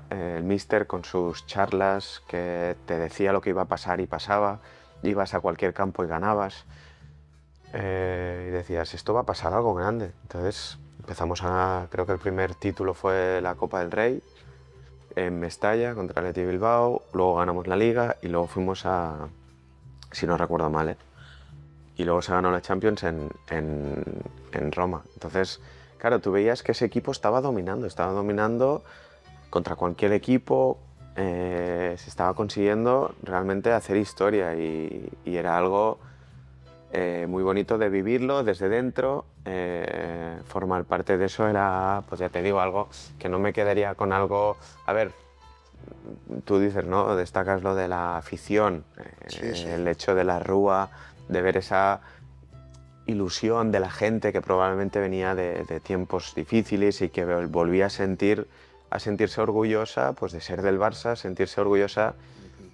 el míster con sus charlas, que te decía lo que iba a pasar y pasaba, ibas a cualquier campo y ganabas, y decías, esto va a pasar algo grande. Entonces creo que el primer título fue la Copa del Rey en Mestalla contra el Athletic Bilbao, luego ganamos la Liga y luego fuimos si no recuerdo mal, y luego se ganó la Champions en Roma. Entonces, claro, tú veías que ese equipo estaba dominando contra cualquier equipo, se estaba consiguiendo realmente hacer historia, y era algo muy bonito de vivirlo desde dentro. Formar parte de eso era, pues ya te digo, algo que no me quedaría con algo... A ver, tú dices, ¿no? Destacas lo de la afición, Sí, sí. el hecho de la rúa, de ver esa ilusión de la gente que probablemente venía de tiempos difíciles y que volvía a sentirse orgullosa, pues, de ser del Barça, sentirse orgullosa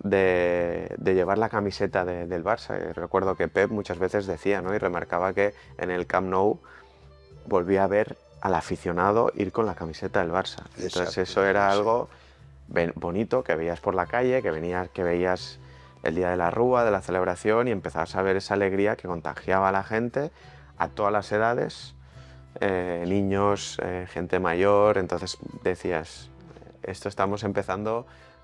de llevar la camiseta del Barça. Y recuerdo que Pep muchas veces decía, ¿no? Y remarcaba que en el Camp Nou volvía a ver al aficionado ir con la camiseta del Barça. Entonces, Exacto, eso era sí. algo bonito que veías por la calle, que veías el día de la rúa, de la celebración, y empezabas a ver esa alegría que contagiaba a la gente a todas las edades, niños, gente mayor. Entonces decías, esto estamos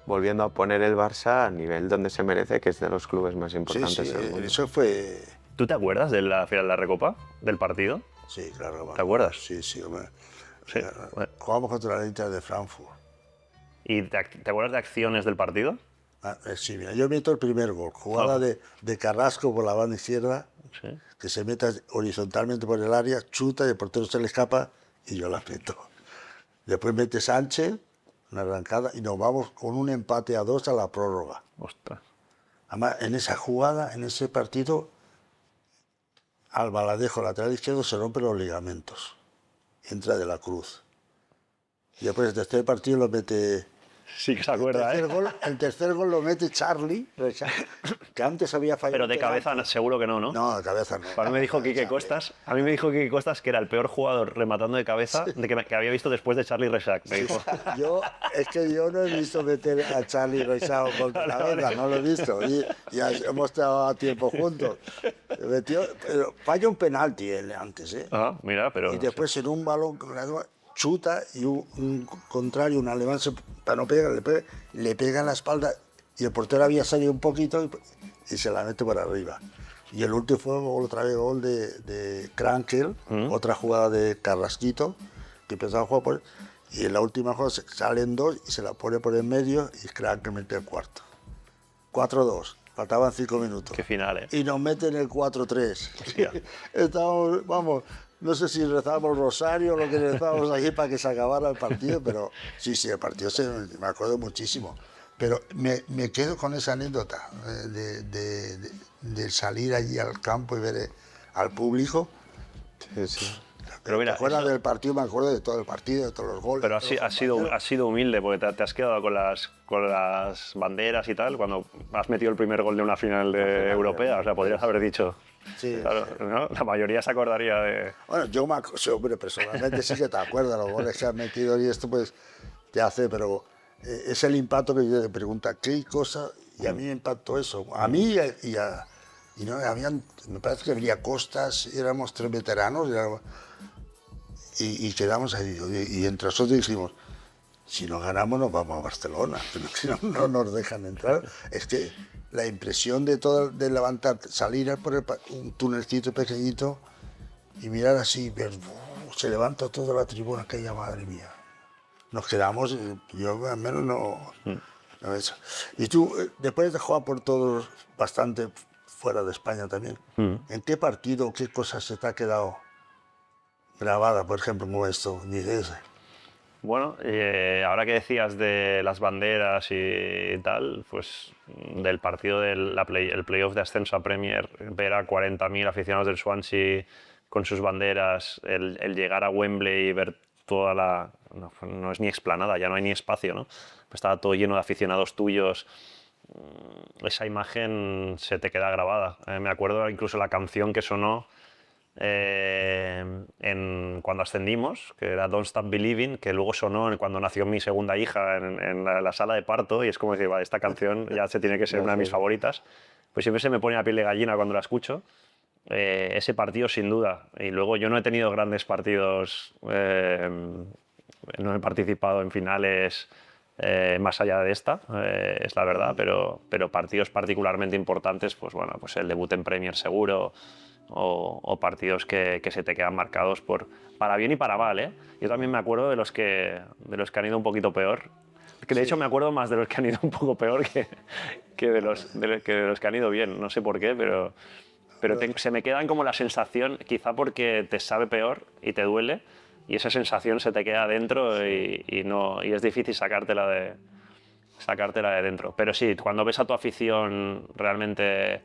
volviendo a poner el Barça al nivel donde se merece, que es de los clubes más Sí, importantes sí, del mundo. eso fue... ¿Tú te acuerdas de la final de la Recopa? ¿Del partido? Sí, claro. ¿Te acuerdas? Sí, sí, hombre. Sí. Bueno. Jugamos contra la Inter de Frankfurt. ¿Y te acuerdas de acciones del partido? Sí, mira, yo meto el primer gol, jugada de Carrasco por la banda izquierda, Sí. que se meta horizontalmente por el área, chuta y el portero se le escapa y yo la meto. Después mete Sánchez, una arrancada, y nos vamos con un empate a 2 a la prórroga. Ostras. Además, en esa jugada, en ese partido, al Baladejo, lateral izquierdo, se rompen los ligamentos. Entra de la Cruz. Y después el tercer partido lo mete Sí que se acuerda, ¿eh? El tercer gol lo mete Charlie Reixac, que antes había fallado. Pero de cabeza seguro que no, ¿no? No, de cabeza no. A mí me dijo Quique Costas, que era el peor jugador rematando de cabeza que había visto después de Charlie Reixac, me dijo. Es que yo no he visto meter a Charlie Reixac con cabeza, no lo he visto. Y ya hemos estado a tiempo juntos. Pero falla un penalti él antes, ¿eh? Ah, mira, pero... Y después en un balón chuta y un contrario, un alemán, para no pegar, le pega en la espalda y el portero había salido un poquito y se la mete por arriba. Y el último fue otra vez gol de Krankel, otra jugada de Carrasquito, que empezaba a jugar por... Y en la última jugada salen dos y se la pone por el medio y Krankel mete el cuarto. 4-2, faltaban 5 minutos. Qué final, ¿eh? Y nos meten el 4-3. Estábamos, vamos, no sé si rezábamos rosario o lo que rezábamos aquí para que se acabara el partido, pero sí, el partido me acuerdo muchísimo. Pero me quedo con esa anécdota de salir allí al campo y ver al público. Sí, sí. Pero mira, ¿te acuerdas del partido? Me acuerdo de todo el partido, de todos los goles. Pero has sido humilde porque te has quedado con las banderas y tal cuando has metido el primer gol de una final europea. O sea, podrías haber dicho... Sí, claro, ¿no? La mayoría se acordaría de... Bueno, yo hombre, personalmente sí que te acuerdas los goles que has metido y esto pues te hace, pero es el impacto que yo te pregunta, ¿qué cosa? Y a mí me impactó eso. A mí y no, me parece que venía Costas, éramos 3 veteranos y quedamos ahí. Y entre nosotros dijimos, si no ganamos nos vamos a Barcelona, pero si no nos dejan entrar. Es que la impresión de levantar, salir por un tunelcito pequeñito y mirar así, ver, se levanta toda la tribuna, aquella madre mía. Nos quedamos, yo al menos no eso. Y tú, después de jugar por todos, bastante fuera de España también, ¿en qué partido, qué cosas se te ha quedado grabada, por ejemplo, como esto, ni de ese? Bueno, ahora que decías de las banderas y tal, pues del partido del el playoff de ascenso a Premier, ver a 40.000 aficionados del Swansea con sus banderas, el llegar a Wembley y ver toda la... No es ni explanada, ya no hay ni espacio, ¿no? Estaba todo lleno de aficionados tuyos. Esa imagen se te queda grabada. Me acuerdo incluso la canción que sonó cuando ascendimos, que era Don't Stop Believing, que luego sonó cuando nació mi segunda hija en la sala de parto, y es como decir, vale, esta canción ya se tiene que ser una de mis favoritas. Pues siempre se me pone la piel de gallina cuando la escucho. Ese partido sin duda. Y luego yo no he tenido grandes partidos, no he participado en finales más allá de esta, es la verdad, pero partidos particularmente importantes, pues bueno, pues el debut en Premier seguro, o partidos que se te quedan marcados para bien y para mal, ¿eh? Yo también me acuerdo de los que han ido un poquito peor, que de hecho me acuerdo más de los que han ido un poco peor que de los que han ido bien, no sé por qué, pero se me quedan como la sensación, quizá porque te sabe peor y te duele, y esa sensación se te queda dentro y es difícil sacártela de dentro. Pero sí, cuando ves a tu afición realmente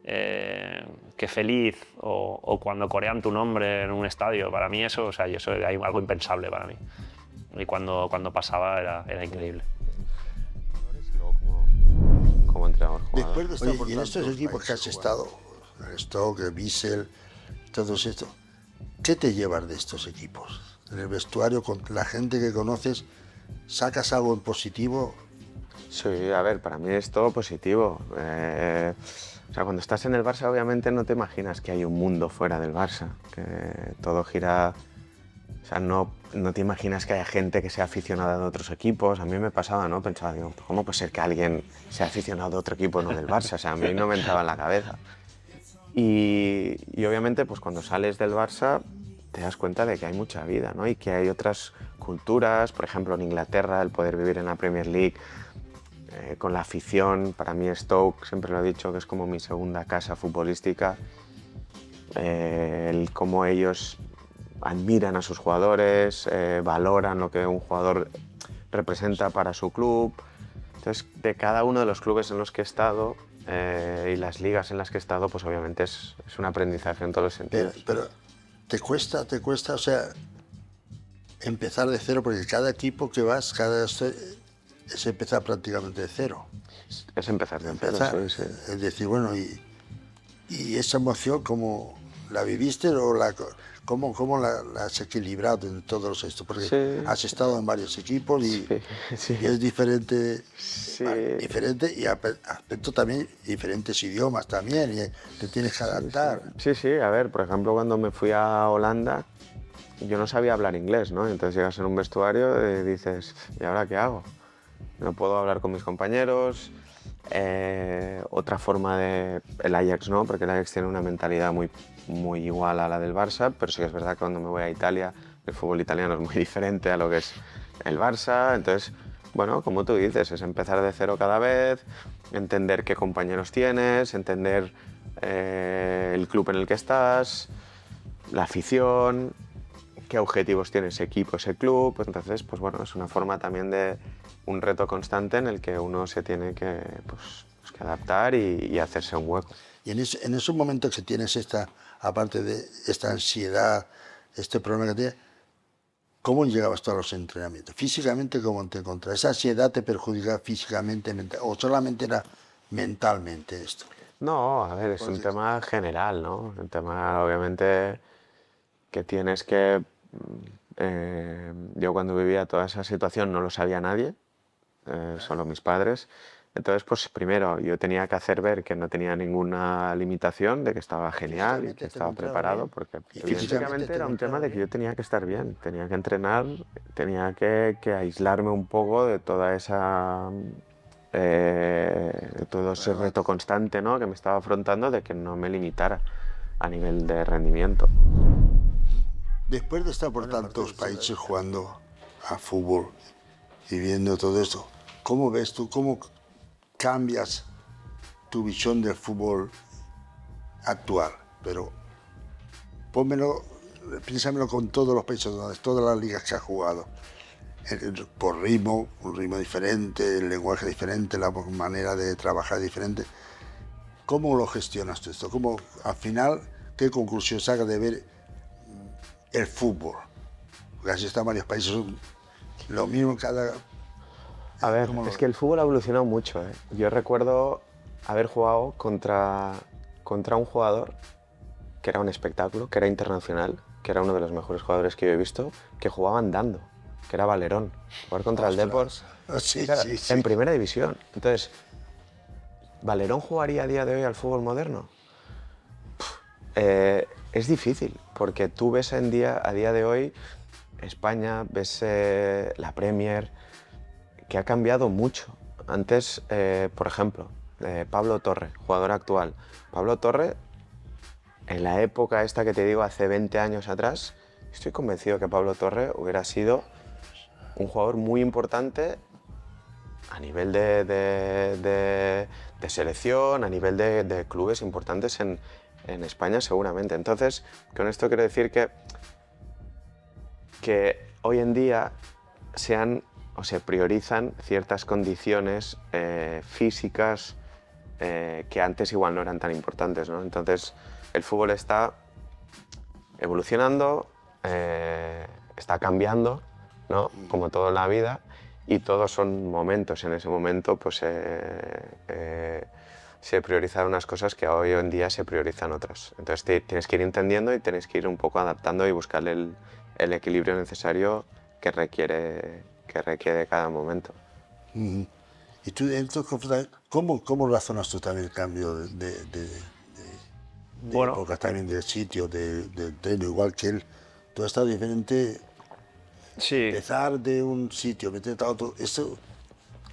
que feliz, o cuando corean tu nombre en un estadio, para mí eso, o sea, eso era algo impensable para mí. Y cuando pasaba era increíble. Como entrenador, después de estar y en estos equipos que has estado, el Stoke, el Vissel, todos estos, ¿qué te llevas de estos equipos? En el vestuario, con la gente que conoces, ¿sacas algo en positivo? Sí, a ver, para mí es todo positivo. O sea, cuando estás en el Barça, obviamente no te imaginas que hay un mundo fuera del Barça, que todo gira... O sea, no te imaginas que haya gente que sea aficionada de otros equipos. A mí me pasaba, ¿no? Pensaba, digo, ¿cómo puede ser que alguien sea aficionado de otro equipo, no del Barça? O sea, a mí no me entraba en la cabeza. Y obviamente, pues cuando sales del Barça, te das cuenta de que hay mucha vida, ¿no? Y que hay otras culturas, por ejemplo, en Inglaterra, el poder vivir en la Premier League, con la afición. Para mí Stoke, siempre lo he dicho, que es como mi segunda casa futbolística. El cómo ellos admiran a sus jugadores, valoran lo que un jugador representa para su club. Entonces, de cada uno de los clubes en los que he estado y las ligas en las que he estado, pues obviamente es un aprendizaje en todos los sentidos. Pero ¿te cuesta, o sea, empezar de cero? Porque cada equipo que vas, es empezar prácticamente de cero. Es empezar de cero, Empezar, sí. es decir, bueno, y esa emoción, ¿cómo la viviste o cómo la has equilibrado en todos estos? Porque Sí. has estado en varios equipos y Sí. es diferente, Sí. diferente y aspecto también diferentes idiomas también, y te tienes que adaptar. Sí, a ver, por ejemplo, cuando me fui a Holanda, yo no sabía hablar inglés, ¿no? Entonces llegas en un vestuario y dices, ¿y ahora qué hago? No puedo hablar con mis compañeros. Otra forma de... El Ajax no, porque el Ajax tiene una mentalidad muy igual a la del Barça, pero sí que es verdad que cuando me voy a Italia, el fútbol italiano es muy diferente a lo que es el Barça. Entonces, bueno, como tú dices, es empezar de cero cada vez, entender qué compañeros tienes, entender el club en el que estás, la afición, qué objetivos tiene ese equipo, ese club. Entonces, pues bueno, es una forma también de un reto constante en el que uno se tiene que, pues que adaptar y hacerse un hueco. Y en esos momentos que tienes aparte de esta ansiedad, este problema que tienes, ¿cómo llegabas tú a los entrenamientos? Físicamente, ¿cómo te encontrabas? ¿Esa ansiedad te perjudicaba físicamente, o solamente era mentalmente esto? No, a ver, es un tema general, ¿no? Un tema, obviamente, que tienes que... yo cuando vivía toda esa situación no lo sabía nadie, solo mis padres. Entonces, pues primero yo tenía que hacer ver que no tenía ninguna limitación, de que estaba genial y que estaba preparado, porque físicamente era un tema de que yo tenía que estar bien, tenía que entrenar, tenía que aislarme un poco de toda esa... de todo ese reto constante, ¿no?, que me estaba afrontando, de que no me limitara a nivel de rendimiento. Después de estar por tantos países jugando a fútbol y viendo todo esto, ¿cómo ves tú, cómo cambias tu visión del fútbol actual? Pero piénsamelo con todos los países, todas las ligas que has jugado. Por ritmo, un ritmo diferente, el lenguaje diferente, la manera de trabajar diferente. ¿Cómo lo gestionas tú esto? ¿Cómo, al final, qué conclusión sacas de ver el fútbol? Porque así están varios países, lo mismo cada... A ver, es que el fútbol ha evolucionado mucho, ¿eh? Yo recuerdo haber jugado contra un jugador que era un espectáculo, que era internacional, que era uno de los mejores jugadores que yo he visto, que jugaba andando, que era Valerón. Jugar contra el Depor, Sí, claro, sí, sí. en primera división. Entonces, ¿Valerón jugaría a día de hoy al fútbol moderno? Es difícil, porque tú ves a día de hoy España, ves la Premier, que ha cambiado mucho. Antes, por ejemplo, Pablo Torre, jugador actual. Pablo Torre, en la época esta que te digo, hace 20 años atrás, estoy convencido que Pablo Torre hubiera sido un jugador muy importante a nivel de selección, a nivel de clubes importantes en España seguramente. Entonces, con esto quiero decir que hoy en día se priorizan ciertas condiciones físicas que antes igual no eran tan importantes, ¿no? Entonces, el fútbol está evolucionando, está cambiando, ¿no?, como todo en la vida, y todos son momentos. En ese momento pues, se priorizan unas cosas que hoy en día se priorizan otras. Entonces tienes que ir entendiendo y tienes que ir un poco adaptando y buscar el equilibrio necesario que requiere cada momento. Y tú, entonces, ¿cómo razonas tú también el cambio de Bueno, épocas, también de sitio, de tren, igual que él? Tú has estado diferente, sí, empezar de un sitio, meterte a otro. Eso,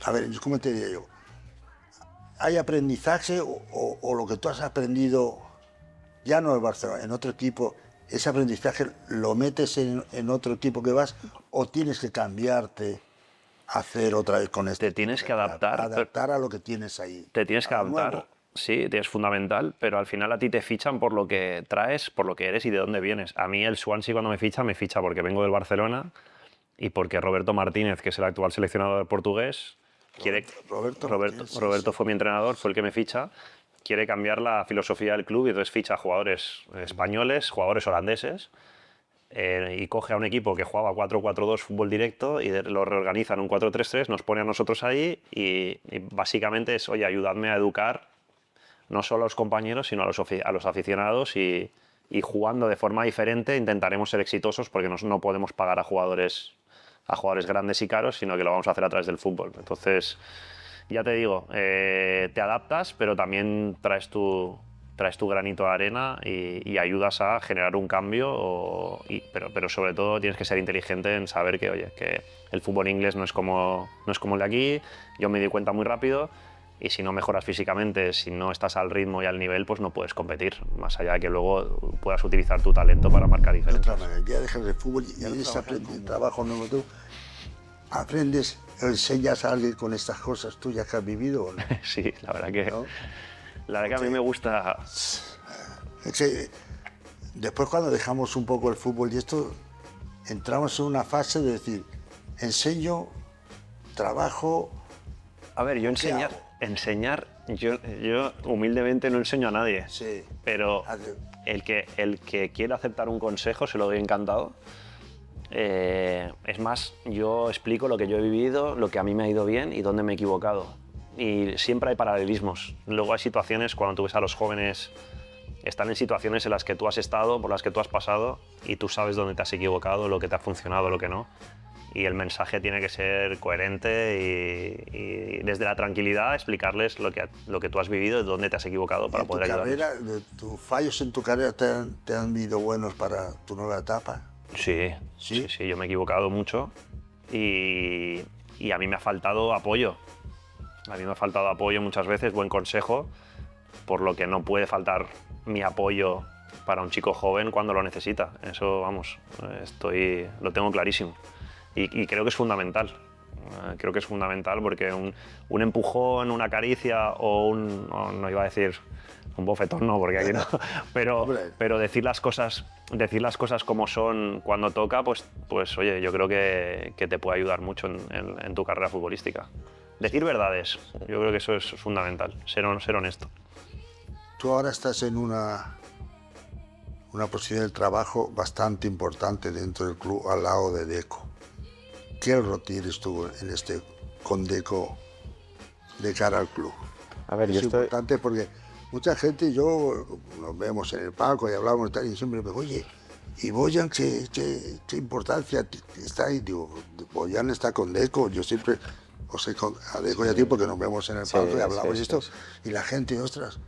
a ver, ¿cómo te diría yo? ¿Hay aprendizaje o lo que tú has aprendido, ya no en Barcelona, en otro equipo, ese aprendizaje lo metes en otro equipo que vas, o tienes que cambiarte, hacer otra vez con este? te tienes que adaptar. Adaptar a lo que tienes ahí. Te tienes que a lo adaptar, nuevo. sí, es fundamental, pero al final a ti te fichan por lo que traes, por lo que eres y de dónde vienes. A mí el Swansea cuando me ficha porque vengo del Barcelona y porque Roberto Martínez, que es el actual seleccionador portugués, Roberto fue mi entrenador, fue el que me ficha, quiere cambiar la filosofía del club y entonces ficha jugadores españoles, jugadores holandeses, y coge a un equipo que jugaba 4-4-2 fútbol directo y lo reorganiza en un 4-3-3, nos pone a nosotros ahí y básicamente es, oye, ayudadme a educar no solo a los compañeros, sino a los aficionados y jugando de forma diferente intentaremos ser exitosos porque no podemos pagar a jugadores grandes y caros, sino que lo vamos a hacer a través del fútbol. Entonces, ya te digo, te adaptas, pero también traes tu granito de arena y ayudas a generar un cambio, pero sobre todo tienes que ser inteligente en saber que, oye, que el fútbol inglés no es como el de aquí, yo me di cuenta muy rápido, y si no mejoras físicamente, si no estás al ritmo y al nivel, pues no puedes competir, más allá de que luego puedas utilizar tu talento para marcar De diferencias. otra manera, ya dejas el fútbol y vienes a aprender trabajo nuevo tú. ¿Aprendes, enseñas a alguien con estas cosas tuyas que has vivido o no? Sí, la verdad que, ¿No? la verdad que a mí me gusta. Es que después cuando dejamos un poco el fútbol y esto, entramos en una fase de decir, enseño, trabajo. A ver, yo enseñar, yo humildemente no enseño a nadie, Sí. pero el que quiera aceptar un consejo se lo doy encantado. Es más, yo explico lo que yo he vivido, lo que a mí me ha ido bien y dónde me he equivocado. Y siempre hay paralelismos. Luego hay situaciones, cuando tú ves a los jóvenes, están en situaciones en las que tú has estado, por las que tú has pasado, y tú sabes dónde te has equivocado, lo que te ha funcionado, lo que no. Y el mensaje tiene que ser coherente y desde la tranquilidad explicarles lo que tú has vivido y dónde te has equivocado para poder ayudarles. ¿Tus fallos en tu carrera te han ido buenos para tu nueva etapa? Sí, ¿Sí? sí, yo me he equivocado mucho y a mí me ha faltado apoyo. A mí me ha faltado apoyo muchas veces, buen consejo, por lo que no puede faltar mi apoyo para un chico joven cuando lo necesita. Eso, vamos, lo tengo clarísimo. Y creo que es fundamental. Creo que es fundamental porque un empujón, una caricia no iba a decir un bofetón, no, porque aquí no, pero decir las cosas como son cuando toca, pues oye, yo creo que te puede ayudar mucho en tu carrera futbolística. Decir verdades, yo creo que eso es fundamental, ser honesto. Tú ahora estás en una posición de trabajo bastante importante dentro del club al lado de Deco. ¿Qué rol tienes tú con Deco de cara al club? A ver, es importante porque mucha gente, nos vemos en el palco y hablamos y siempre me digo, oye, ¿y Boyan qué importancia está ahí? Digo, Boyan está con Deco, yo siempre os sé a Deco y a ti porque nos vemos en el palco y hablamos esto. Y la gente, ostras,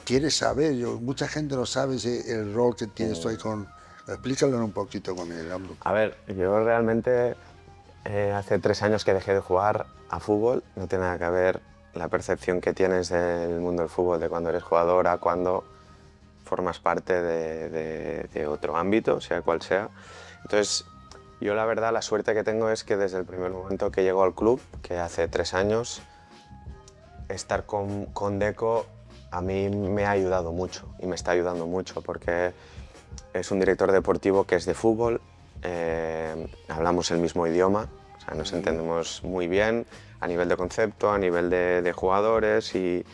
quiere saber, mucha gente no sabe el rol que tienes tú ahí con... Explícalo un poquito con él, Amro. A ver, yo realmente hace 3 años que dejé de jugar a fútbol, no tiene nada que ver la percepción que tienes del mundo del fútbol de cuando eres jugador a cuando formas parte de otro ámbito, sea cual sea. Entonces, yo la verdad, la suerte que tengo es que desde el primer momento que llego al club, que hace 3 años, estar con Deco a mí me ha ayudado mucho y me está ayudando mucho porque es un director deportivo que es de fútbol, hablamos el mismo idioma, o sea, nos entendemos muy bien a nivel de concepto, a nivel de jugadores y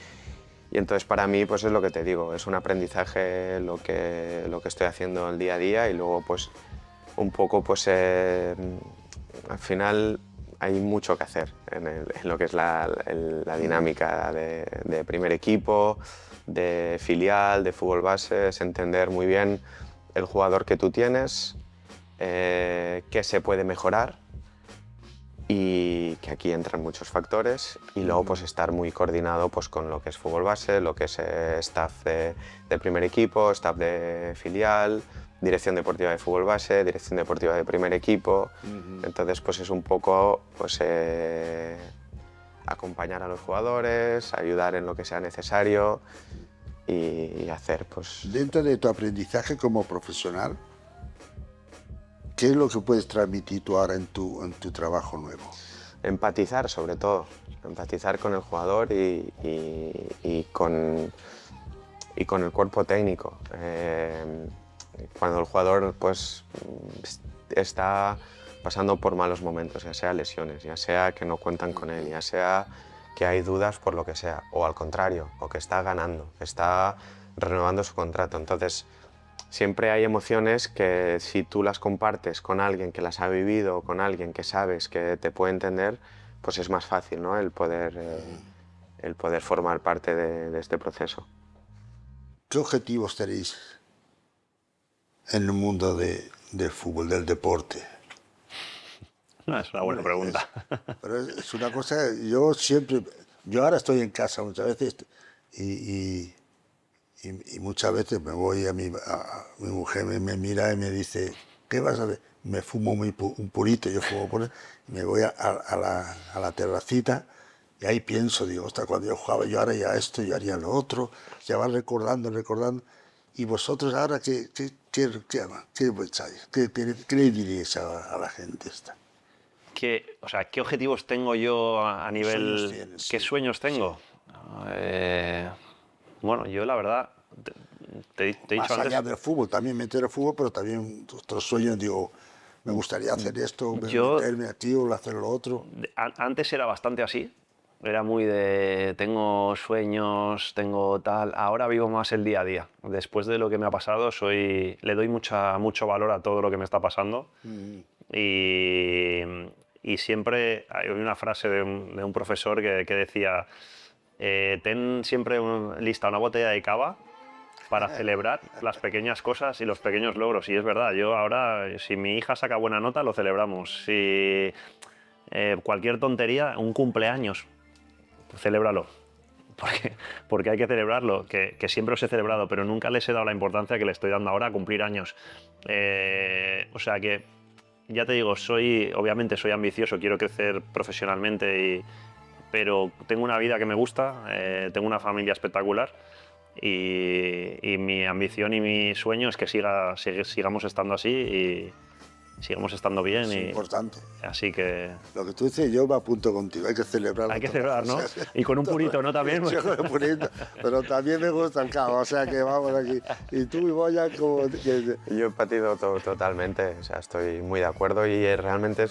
entonces para mí pues es lo que te digo, es un aprendizaje lo que estoy haciendo el día a día y luego pues un poco pues al final hay mucho que hacer en lo que es la dinámica de primer equipo, de filial, de fútbol base, es entender muy bien el jugador que tú tienes, qué se puede mejorar y que aquí entran muchos factores y luego pues estar muy coordinado pues con lo que es fútbol base, lo que es staff de primer equipo, staff de filial, dirección deportiva de fútbol base, dirección deportiva de primer equipo. Entonces pues es un poco pues, acompañar a los jugadores, ayudar en lo que sea necesario y hacer pues... Dentro de tu aprendizaje como profesional, ¿qué es lo que puedes transmitir tú ahora en tu trabajo nuevo? Empatizar sobre todo, empatizar con el jugador y con el cuerpo técnico. Cuando el jugador pues, está pasando por malos momentos, ya sea lesiones, ya sea que no cuentan con él, ya sea que hay dudas por lo que sea, o al contrario, o que está ganando, que está renovando su contrato. Entonces, siempre hay emociones que si tú las compartes con alguien que las ha vivido, con alguien que sabes que te puede entender, pues es más fácil, ¿no? El poder formar parte de este proceso. ¿Qué objetivos tenéis en el mundo del fútbol, del deporte? No, es una buena pregunta. Pero es una cosa, yo ahora estoy en casa muchas veces y muchas veces me voy a mi mujer me mira y me dice, ¿qué vas a ver? Me fumo un purito, yo fumo purito, y me voy a la terracita y ahí pienso, digo, ostras, cuando yo jugaba yo haría esto, yo haría lo otro, ya vas recordando. Y vosotros ahora, ¿qué pensáis? ¿Qué le diríais a la gente esta? O sea, ¿qué objetivos tengo yo a nivel... sueños tienes? ¿Qué Sí. sueños tengo? Bueno, yo la verdad, te he dicho Más antes... allá del fútbol, también meter el fútbol, pero también otros sueños, digo, me gustaría hacer esto, Yo- meterme aquí o hacer lo otro. Antes era bastante así, era muy de tengo sueños, tengo tal. Ahora vivo más el día a día. Después de lo que me ha pasado, le doy mucho valor a todo lo que me está pasando. Y, y siempre hay una frase de un profesor que decía, ten siempre lista una botella de cava para celebrar las pequeñas cosas y los pequeños logros. Y es verdad, yo ahora, si mi hija saca buena nota, lo celebramos. Si cualquier tontería, un cumpleaños, celébralo. Porque hay que celebrarlo, que siempre os he celebrado, pero nunca les he dado la importancia que le estoy dando ahora a cumplir años. O sea que, ya te digo, obviamente soy ambicioso, quiero crecer profesionalmente, pero tengo una vida que me gusta, tengo una familia espectacular y mi ambición y mi sueño es que sigamos estando así y sigamos estando bien. Es y importante. Así que Lo que tú dices, yo me apunto contigo, hay que celebrarlo. hay que celebrar, ¿no? Y con un purito, ¿no? También. Sí, con un purito, pero también me gusta el cava, o sea que vamos aquí. Y tú y Boya, como... Yo he patido totalmente, o sea, estoy muy de acuerdo y realmente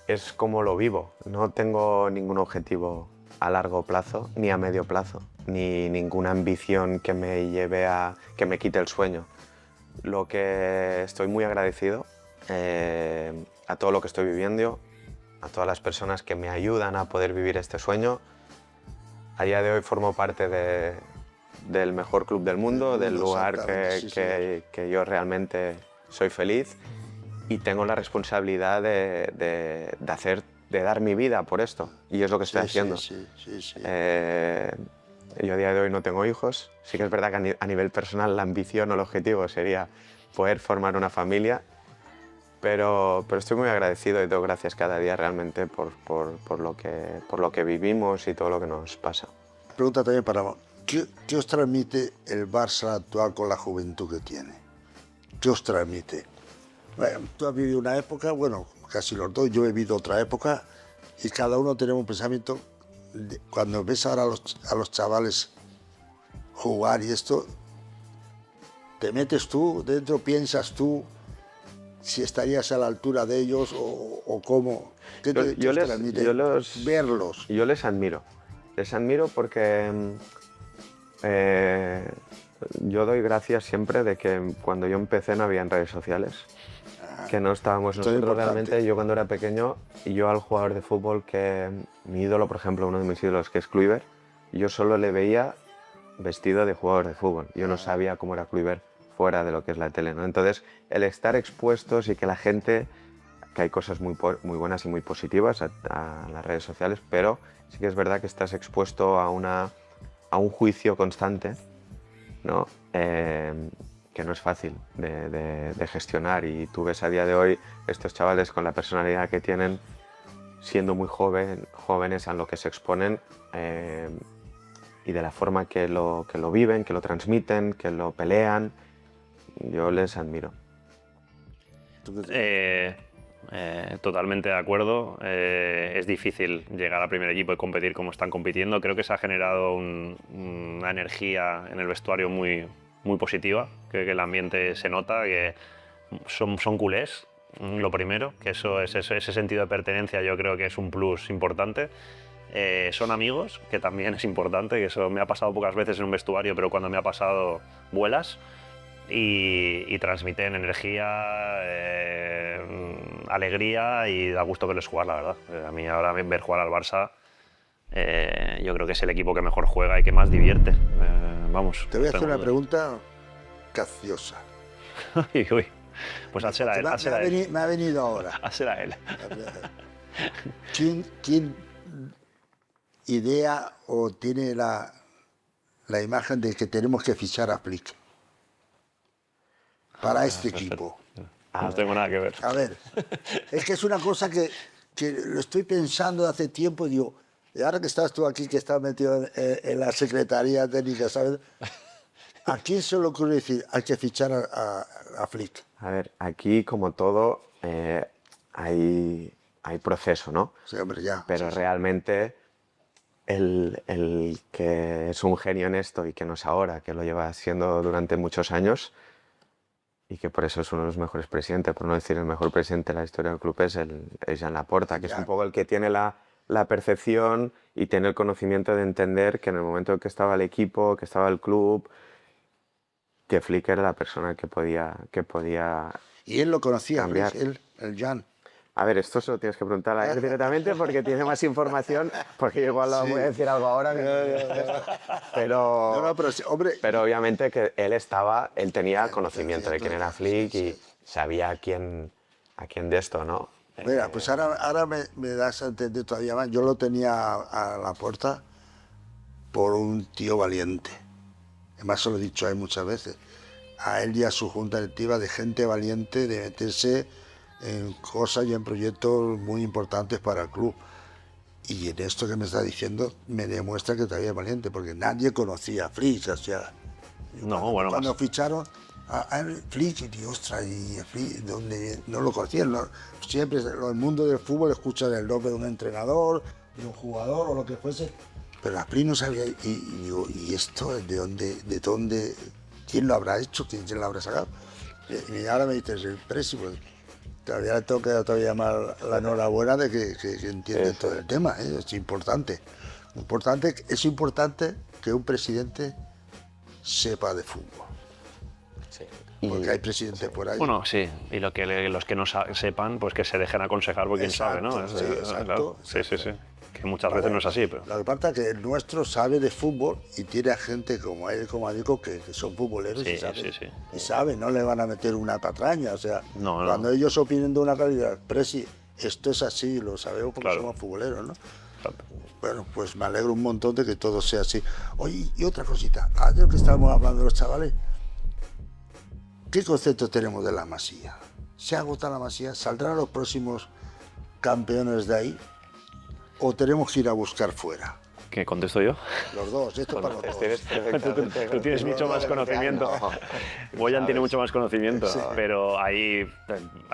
es como lo vivo. No tengo ningún objetivo a largo plazo, ni a medio plazo, ni ninguna ambición que me lleve que me quite el sueño. Lo que estoy muy agradecido a todo lo que estoy viviendo, a todas las personas que me ayudan a poder vivir este sueño. A día de hoy formo parte del mejor club del mundo, del lugar que yo realmente soy feliz y tengo la responsabilidad de dar mi vida por esto y es lo que estoy haciendo. Sí. Yo a día de hoy no tengo hijos, sí que es verdad que a nivel personal la ambición o el objetivo sería poder formar una familia, pero estoy muy agradecido y doy gracias cada día realmente por lo que vivimos y todo lo que nos pasa. Pregunta también para vos, ¿qué os transmite el Barça actual con la juventud que tiene? ¿Qué os transmite? Bueno, tú has vivido una época, bueno, casi los dos, yo he vivido otra época y cada uno tenemos un pensamiento. Cuando ves ahora a los chavales jugar y esto, te metes tú dentro, piensas tú si estarías a la altura de ellos o cómo. ¿Qué te transmite verlos? Yo les admiro porque yo doy gracias siempre de que cuando yo empecé no había redes sociales, que no estábamos nosotros realmente. Yo cuando era pequeño, y yo al jugador de fútbol que mi ídolo, por ejemplo, uno de mis ídolos que es Kluivert, yo solo le veía vestido de jugador de fútbol. Yo no sabía cómo era Kluivert fuera de lo que es la tele, ¿no? Entonces, el estar expuestos y que la gente, que hay cosas muy buenas y muy positivas a las redes sociales, pero sí que es verdad que estás expuesto a un juicio constante, ¿no? Que no es fácil de gestionar, y tú ves a día de hoy estos chavales con la personalidad que tienen, siendo muy jóvenes a lo que se exponen y de la forma que lo viven, que lo transmiten, que lo pelean. Yo les admiro. Totalmente de acuerdo. Es difícil llegar al primer equipo y competir como están compitiendo. Creo que se ha generado una energía en el vestuario muy positiva. Creo que el ambiente se nota, que son culés, lo primero, que ese sentido de pertenencia yo creo que es un plus importante. Son amigos, que también es importante, que eso me ha pasado pocas veces en un vestuario, pero cuando me ha pasado vuelas. y transmiten energía, alegría y da gusto verles jugar, la verdad. A mí ahora ver jugar al Barça, yo creo que es el equipo que mejor juega y que más divierte. Vamos. Te voy a no hacer tengo una dudas. pregunta capciosa. Uy, uy. Pues házela a él, házela a él. Me ha venido ahora. Házela a él. ¿Quién idea o tiene la imagen de que tenemos que fichar a Flick para este equipo? No tengo nada que ver. A ver, es que es una cosa que lo estoy pensando hace tiempo y digo, y ahora que estás tú aquí, que estás metido en la Secretaría Técnica, ¿sabes? ¿A quién se le ocurre decir hay que fichar a Flick? A ver, aquí como todo hay proceso, ¿no? Sí, hombre, ya. Pero Sí. realmente el que es un genio en esto y que no es ahora, que lo lleva siendo durante muchos años y que por eso es uno de los mejores presidentes, por no decir el mejor presidente de la historia del club, es Joan Laporta, que es un poco el que tiene la percepción y tiene el conocimiento de entender que en el momento en que estaba el equipo, que estaba el club, que Flick era la persona que podía Y él lo conocía, cambiar. Flick, el Jan. A ver, esto se lo tienes que preguntar a él directamente porque tiene más información, porque igual Sí. voy a decir algo ahora. Pero, No, pero hombre, pero obviamente que él tenía conocimiento de quién era Flick y sabía a quién de esto, ¿no? mira, pues ahora me das a entender todavía más. Yo lo tenía a Laporta por un tío valiente. Además, se lo he dicho a él muchas veces. A él y a su junta directiva de gente valiente, de meterse en cosas y en proyectos muy importantes para el club. Y en esto que me está diciendo me demuestra que todavía es valiente, porque nadie conocía a Flick. O sea, No, bueno, cuando más. ficharon a Flick, y digo, ostras, y Flick, donde no lo conocían. Siempre el mundo del fútbol escuchan el nombre de un entrenador, de un jugador o lo que fuese, pero a Flick no sabía. Y digo, ¿y esto de dónde? ¿Quién lo habrá hecho? ¿Quién lo habrá sacado? Y ahora me dices, el Presi, pues todavía le tengo que dar todavía más la enhorabuena de que entiende todo el tema. Es importante. Es importante que un presidente sepa de fútbol. Sí. Porque hay presidentes por ahí. Bueno, sí, y los que no sepan, pues que se dejen aconsejar por quien sabe, ¿no? Exacto, sí, exacto. Claro. Sí. Que muchas veces no es así, pero... Lo que pasa es que el nuestro sabe de fútbol y tiene a gente como él, como Adico, que son futboleros Sí, y saben. sí. Y saben, no le van a meter una patraña. O sea, No. cuando ellos opinen de una calidad, Presi, esto es así, lo sabemos porque Claro. somos futboleros, ¿no? Exacto. Bueno, pues me alegro un montón de que todo sea así. Oye, y otra cosita, ayer que estábamos hablando de los chavales, ¿qué concepto tenemos de la Masía? ¿Se agota la Masía? ¿Saldrán los próximos campeones de ahí? ¿O tenemos que ir a buscar fuera? ¿Qué contesto yo? Los dos, esto para los dos. Tú tienes mucho más conocimiento. Boyan tiene mucho más conocimiento, pero hay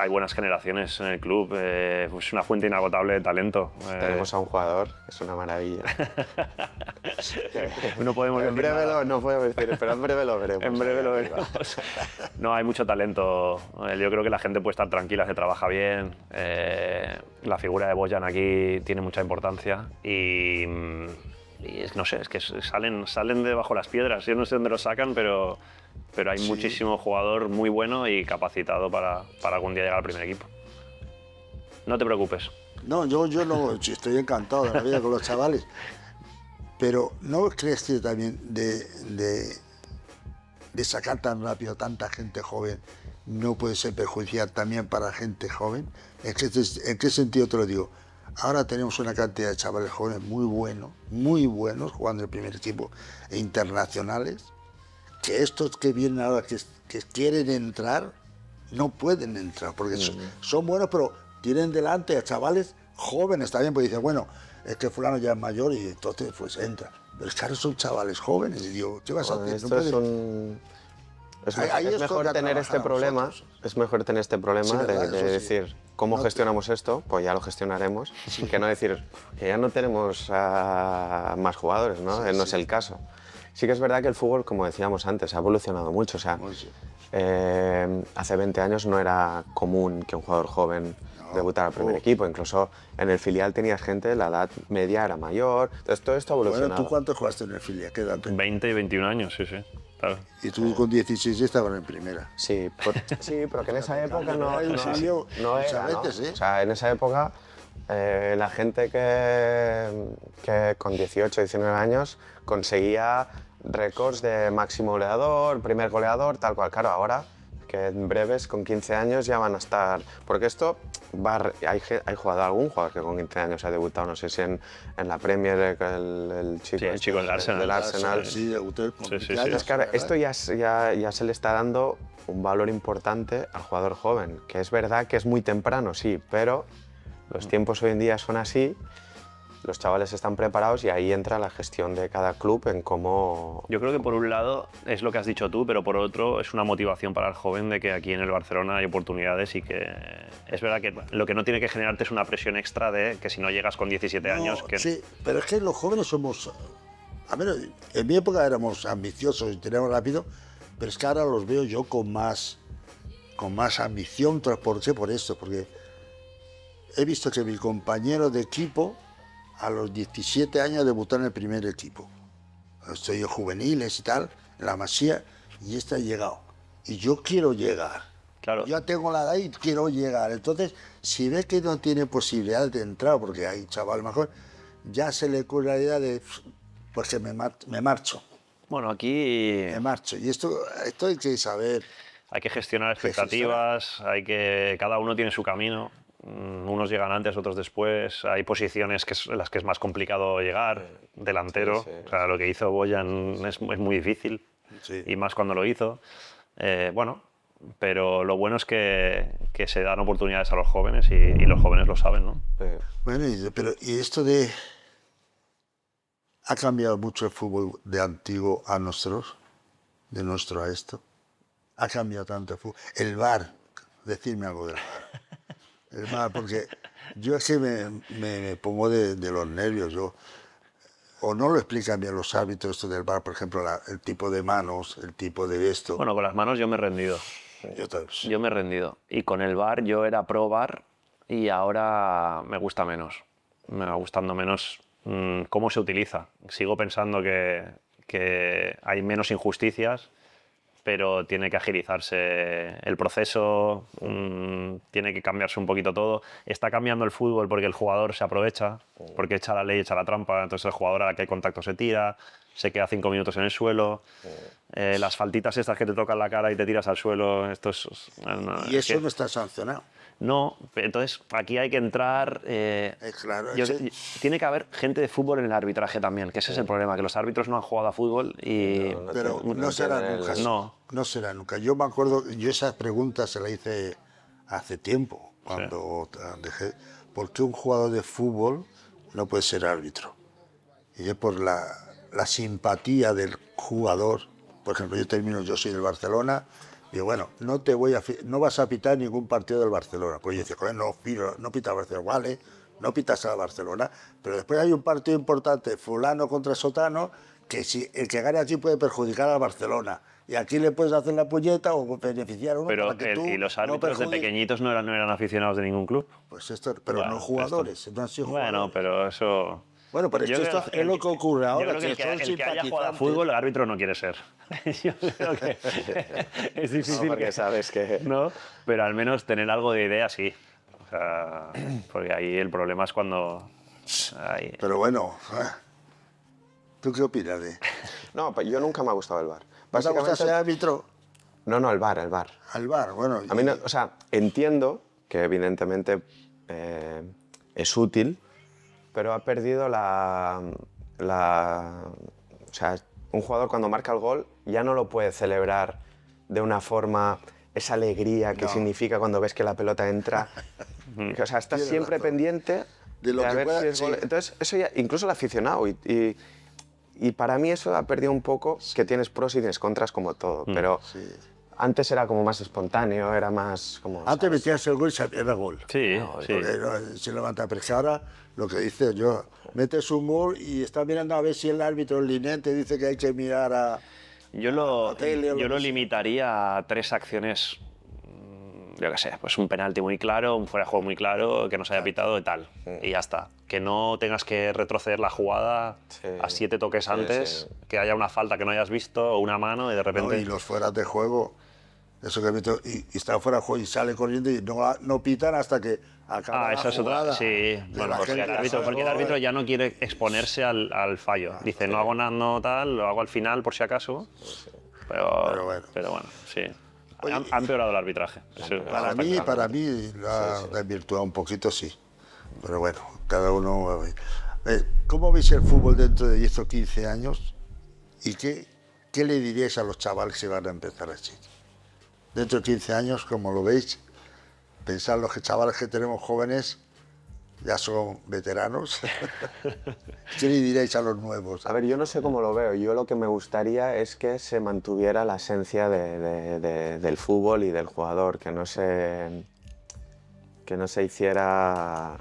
buenas generaciones en el club. Es una fuente inagotable de talento. Tenemos a un jugador, es una maravilla. No podemos En decir breve nada. no puedo decir, pero en breve lo veremos. En breve lo veremos. No, hay mucho talento. Yo creo que la gente puede estar tranquila, se trabaja bien. La figura de Boyan aquí tiene mucha importancia y no sé, es que salen de bajo las piedras. Yo no sé dónde lo sacan, pero hay muchísimo jugador muy bueno y capacitado para algún día llegar al primer equipo. No te preocupes. No, yo no, sí, estoy encantado de la vida con los chavales. Pero ¿no crees que también de sacar tan rápido tanta gente joven no puede ser perjudicial también para gente joven? ¿En qué sentido te lo digo? Ahora tenemos una cantidad de chavales jóvenes muy buenos, jugando en el primer equipo, e internacionales, que estos que vienen ahora, que quieren entrar, no pueden entrar, porque son buenos, pero tienen delante a chavales jóvenes también, porque dicen, bueno, es que fulano ya es mayor y entonces pues entra. Pero claro, son chavales jóvenes, y digo, ¿qué vas a hacer? Esto es Ahí es mejor donde tener este trabajar a problema, nosotros. es mejor tener este problema Sí, verdad, de eso sí. decir cómo No gestionamos esto, pues ya lo gestionaremos, que no decir que ya no tenemos más jugadores, ¿no? No es el caso. Sí que es verdad que el fútbol, como decíamos antes, ha evolucionado mucho. O sea, Pues sí. hace 20 años no era común que un jugador joven debutar al primer equipo. Incluso en el filial tenías gente, la edad media era mayor. Entonces todo esto ha evolucionado. Bueno, ¿tú cuánto jugaste en el filial? ¿Qué edad tenías? 20 y 21 años, sí, sí. Claro. Y tú con 16 estabas en primera. Sí, sí, pero que en esa época no Hay un cambio era, muchas ¿no? veces, ¿eh? O sea, en esa época la gente que con 18, 19 años conseguía récords de máximo goleador, primer goleador, tal cual. Claro, ahora que en breves, con 15 años, ya van a estar... Porque esto, hay algún jugador que con 15 años ha debutado, no sé si en la Premier, el chico, Sí, el chico del Arsenal. Sí, debutó con Sí, 20 sí, sí. años, Entonces, claro, ¿verdad? esto ya se le está dando un valor importante al jugador joven, que es verdad que es muy temprano, sí, pero los tiempos hoy en día son así, los chavales están preparados y ahí entra la gestión de cada club en cómo... Yo creo que por un lado es lo que has dicho tú, pero por otro es una motivación para el joven de que aquí en el Barcelona hay oportunidades y que es verdad que lo que no tiene que generarte es una presión extra de que si no llegas con 17 años... Que... Sí, pero es que los jóvenes somos... A ver, en mi época éramos ambiciosos y teníamos rápido, pero es que ahora los veo yo con más ambición por esto, porque he visto que mi compañero de equipo a los 17 años debutó en el primer equipo. Estoy en juveniles y tal, en la Masía, y este ha llegado. Y yo quiero llegar. Claro. Yo ya tengo la edad y quiero llegar. Entonces, si ve que no tiene posibilidad de entrar, porque hay chaval mejor, ya se le ocurre la idea de, pues que me marcho. Bueno, aquí Me marcho. Y esto hay que saber. hay que gestionar expectativas, cada uno tiene su camino. Unos llegan antes, otros después. Hay posiciones en las que es más complicado llegar, delantero. Sí, sí. O sea, lo que hizo Boyan es muy difícil, Sí. y más cuando lo hizo. Bueno, pero lo bueno es que se dan oportunidades a los jóvenes y los jóvenes lo saben, ¿no? Bueno, y esto de... ¿Ha cambiado mucho el fútbol de antiguo a nosotros? De nuestro a esto. ¿Ha cambiado tanto el fútbol? El VAR, decirme algo del VAR. El VAR, porque yo es que me pongo de los nervios. O no lo explican bien los árbitros esto del VAR, por ejemplo, el tipo de manos, el tipo de esto. Bueno, con las manos yo me he rendido. Yo me he rendido. Y con el VAR yo era pro VAR y ahora me gusta menos. Me va gustando menos cómo se utiliza. Sigo pensando que hay menos injusticias, pero tiene que agilizarse el proceso, tiene que cambiarse un poquito todo. Está cambiando el fútbol porque el jugador se aprovecha, porque echa la ley, echa la trampa, entonces el jugador a la que hay contacto se tira, se queda 5 minutos en el suelo, las faltitas estas que te tocan la cara y te tiras al suelo, esto es... Y eso no está sancionado. No, entonces aquí hay que entrar... Claro, tiene que haber gente de fútbol en el arbitraje también, que ese es el problema, que los árbitros no han jugado a fútbol y... Pero no será nunca. No será nunca. Yo me acuerdo, yo esa pregunta se la hice hace tiempo, cuando dejé... ¿Por qué un jugador de fútbol no puede ser árbitro? Y es por la simpatía del jugador. Por ejemplo, yo soy del Barcelona, y digo, bueno, no vas a pitar ningún partido del Barcelona. Pues yo decía, joder, no pitas al Barcelona, vale, no pitas al Barcelona, pero después hay un partido importante, fulano contra sotano, que si el que gane aquí puede perjudicar al Barcelona. Y aquí le puedes hacer la puñeta o beneficiar a uno. Pero para que tú ¿y los no árbitros de pequeñitos no eran aficionados de ningún club? Pues pero Bueno, no jugadores, no han sido jugadores. Bueno, pero eso... Bueno, pero Yo esto creo es lo que ocurre ahora, yo creo que son el que haya jugado a simpatizantes. fútbol, el árbitro no quiere ser. Yo creo que es difícil No, porque sabes que... ¿no? Pero al menos tener algo de idea, sí. O sea, porque ahí el problema es cuando... Pero bueno, ¿tú qué opinas de...? No, pues yo nunca me ha gustado el VAR. ¿No te gusta ser árbitro? No, el VAR. Al VAR, bueno... A mí no, o sea, entiendo que evidentemente es útil, pero ha perdido o sea, un jugador cuando marca el gol ya no lo puede celebrar de una forma, esa alegría que significa cuando ves que la pelota entra. O sea, estás Tienes siempre razón. pendiente De lo que ver pueda, si es gol. sí. Entonces, eso ya, incluso el aficionado. Y para mí eso ha perdido un poco, que tienes pros y tienes contras como todo, pero antes era como más espontáneo, era más como... Antes ¿sabes? metías el gol y era gol. Sí, sí. Porque se levanta, pero es que ahora lo que dice yo, metes un gol y estás mirando a ver si el árbitro, el línea, te dice que hay que mirar a... Yo lo tele o lo yo que lo sea. limitaría a 3 acciones yo qué sé, pues un penalti muy claro, un fuera de juego muy claro, que no se haya pitado y tal. Y ya está. Que no tengas que retroceder la jugada Sí. a 7 toques Sí, antes, sí. que haya una falta que no hayas visto o una mano y de ¿no? repente... Y los fueras de juego, eso que he visto, y está fuera de juego y sale corriendo y no pitan hasta que acaba la Esa es otra. jugada. Sí, De bueno, la porque gente porque el árbitro ya no quiere exponerse al fallo. Dice, no hago nada, no tal, lo hago al final por si acaso. Pero bueno. Pero bueno, sí. Oye, Ha empeorado el arbitraje. Eso Para está mí, claro. para mí la ha desvirtuado un poquito, sí. Pero bueno, cada uno... ¿Cómo veis el fútbol dentro de 10 o 15 años? ¿Y qué le diríais a los chavales que van a empezar así? Dentro de 15 años, como lo veis, pensad los chavales que tenemos jóvenes, ya son veteranos. ¿Qué le diréis a los nuevos? A ver, yo no sé cómo lo veo. Yo lo que me gustaría es que se mantuviera la esencia del fútbol y del jugador, que no se hiciera,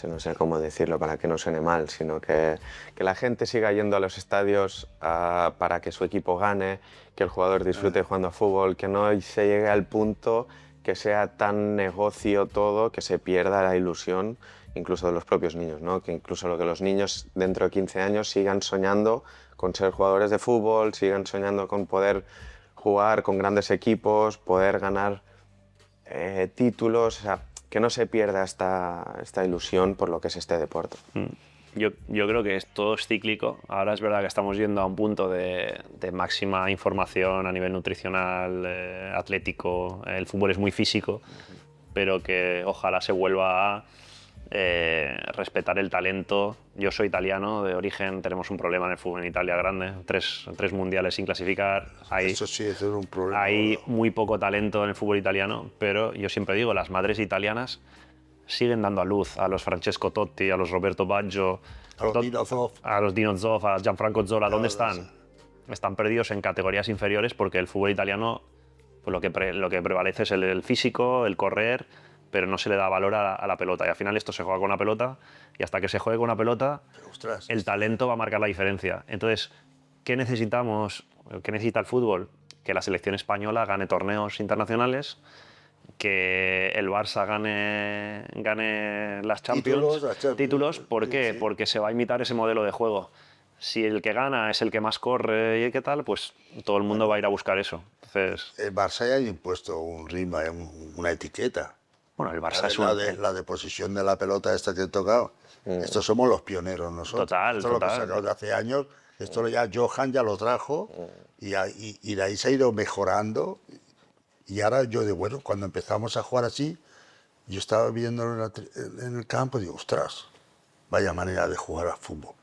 no sé cómo decirlo para que no suene mal, sino que la gente siga yendo a los estadios para que su equipo gane, que el jugador disfrute jugando a fútbol, que no se llegue al punto que sea tan negocio todo que se pierda la ilusión incluso de los propios niños, ¿no? Que incluso lo que los niños dentro de 15 años sigan soñando con ser jugadores de fútbol, sigan soñando con poder jugar con grandes equipos, poder ganar títulos, o sea, que no se pierda esta ilusión por lo que es este deporte. Yo creo que todo es cíclico. Ahora es verdad que estamos yendo a un punto de máxima información a nivel nutricional, atlético. El fútbol es muy físico, pero que ojalá se vuelva a respetar el talento. Yo soy italiano de origen, tenemos un problema en el fútbol en Italia grande, tres mundiales sin clasificar. Eso sí, eso es un problema. Hay muy poco talento en el fútbol italiano, pero yo siempre digo, las madres italianas siguen dando a luz a los Francesco Totti, a los Roberto Baggio, A los Dino Zoff. a los Dino Zoff, a Gianfranco Zola. ¿Dónde están? Están perdidos en categorías inferiores porque el fútbol italiano pues lo que prevalece es el físico, el correr, pero no se le da valor a la pelota. Y al final esto se juega con una pelota y hasta que se juegue con una pelota, Ostras. el talento va a marcar la diferencia. Entonces, ¿qué necesitamos? ¿Qué necesita el fútbol? Que la selección española gane torneos internacionales, que el Barça gane las Champions, títulos. ¿Por qué? Sí. Porque se va a imitar ese modelo de juego. Si el que gana es el que más corre y qué tal, pues todo el mundo va a ir a buscar eso. Entonces, El Barça ya ha impuesto un ritmo, una etiqueta. bueno, el Barça La, es la de posición de la pelota esta que he tocado. Estos somos los pioneros nosotros. Total, Esto es lo que total. sacamos de hace años. Esto ya Johan ya lo trajo y de ahí se ha ido mejorando. Y ahora yo bueno, cuando empezamos a jugar así, yo estaba viendo en el campo y digo, ostras, vaya manera de jugar al fútbol.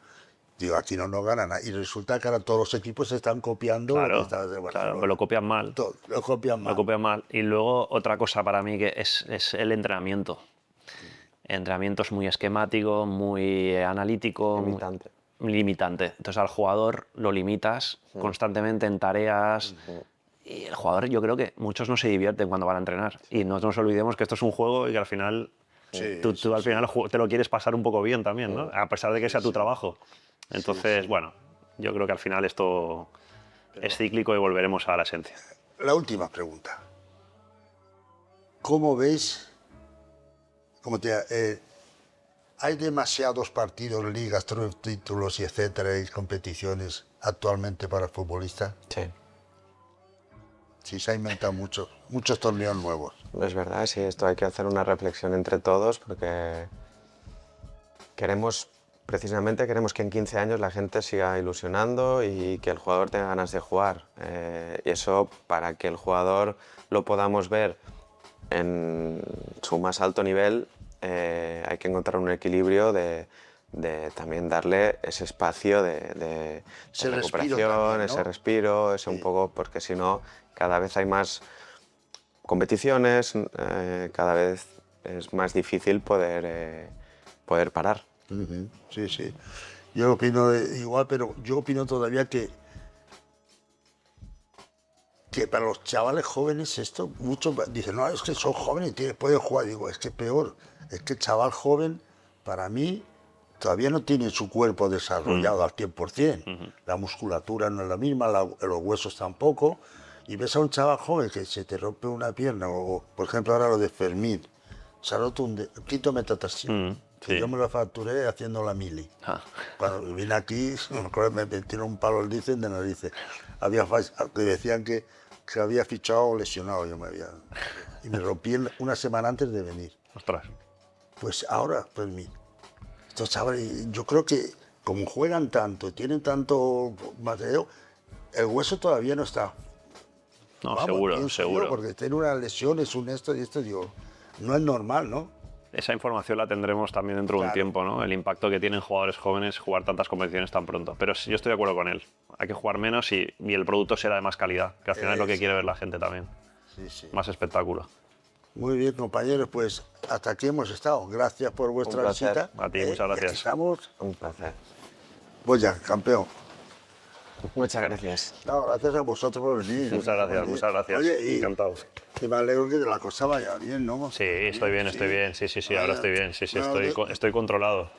Digo, aquí no nos ganan. Y resulta que ahora todos los equipos se están copiando lo que está de Barcelona. Claro, pero lo copian mal. Lo copian mal. Lo copian mal. Y luego otra cosa para mí que es el entrenamiento. El entrenamiento es muy esquemático, muy analítico. Limitante. Limitante. Entonces al jugador lo limitas constantemente en tareas. Y el jugador, yo creo que muchos no se divierten cuando van a entrenar. Y no nos olvidemos que esto es un juego y que al final tú al final te lo quieres pasar un poco bien también, ¿no? A pesar de que sea tu trabajo. Entonces, bueno, yo creo que al final esto es cíclico y volveremos a la esencia. La última pregunta. ¿Cómo veis? Hay demasiados partidos, ligas, títulos y etcétera, y competiciones actualmente para el futbolista. Sí. Sí, se ha inventado muchos torneos nuevos. Es verdad, sí, esto hay que hacer una reflexión entre todos porque precisamente queremos que en 15 años la gente siga ilusionando y que el jugador tenga ganas de jugar. Y eso, para que el jugador lo podamos ver en su más alto nivel, hay que encontrar un equilibrio de también darle ese espacio de Ese recuperación, respiro también, ¿no? ese respiro, ese un poco, porque si no, cada vez hay más competiciones, cada vez es más difícil poder parar. Sí, sí. Yo opino igual, pero yo opino todavía que para los chavales jóvenes esto, muchos dicen, no, es que son jóvenes y pueden jugar. Digo, es que peor, es que el chaval joven, para mí, todavía no tiene su cuerpo desarrollado al 100%. La musculatura no es la misma, los huesos tampoco. y ves a un chaval joven que se te rompe una pierna, o por ejemplo ahora lo de Fermín, se ha roto un quinto metatarsiano, que sí. yo me lo fracturé haciendo la mili. Cuando vine aquí, me acuerdo, me metieron un palo, dicen, de narices. Que decían que había fichado o lesionado, y me rompí una semana antes de venir. Ostras. Pues ahora, Fermín. Estos chavales, yo creo que como juegan tanto, tienen tanto material, el hueso todavía no está. No, Vamos, seguro, pienso yo, seguro. porque tiene una lesión, es un esto y esto, digo, no es normal, ¿no? Esa información la tendremos también dentro de un Claro. tiempo, ¿no? El impacto que tienen jugadores jóvenes jugar tantas competiciones tan pronto. Pero sí, yo estoy de acuerdo con él. Hay que jugar menos y el producto será de más calidad, que al final es lo que quiere ver la gente también. Sí, sí. Más espectáculo. Muy bien, compañeros, pues hasta aquí hemos estado. Gracias por vuestra Un placer. visita. A ti, muchas gracias. Y aquí estamos. Un placer. Pues ya, campeón. Muchas gracias. No, gracias a vosotros por venir. Muchas gracias, Oye, muchas gracias. Oye, y Encantados. que me alegro que la cosa vaya bien, ¿no? Sí, estoy bien, estoy bien. Sí, ahora estoy bien. Sí, Bueno, estoy controlado.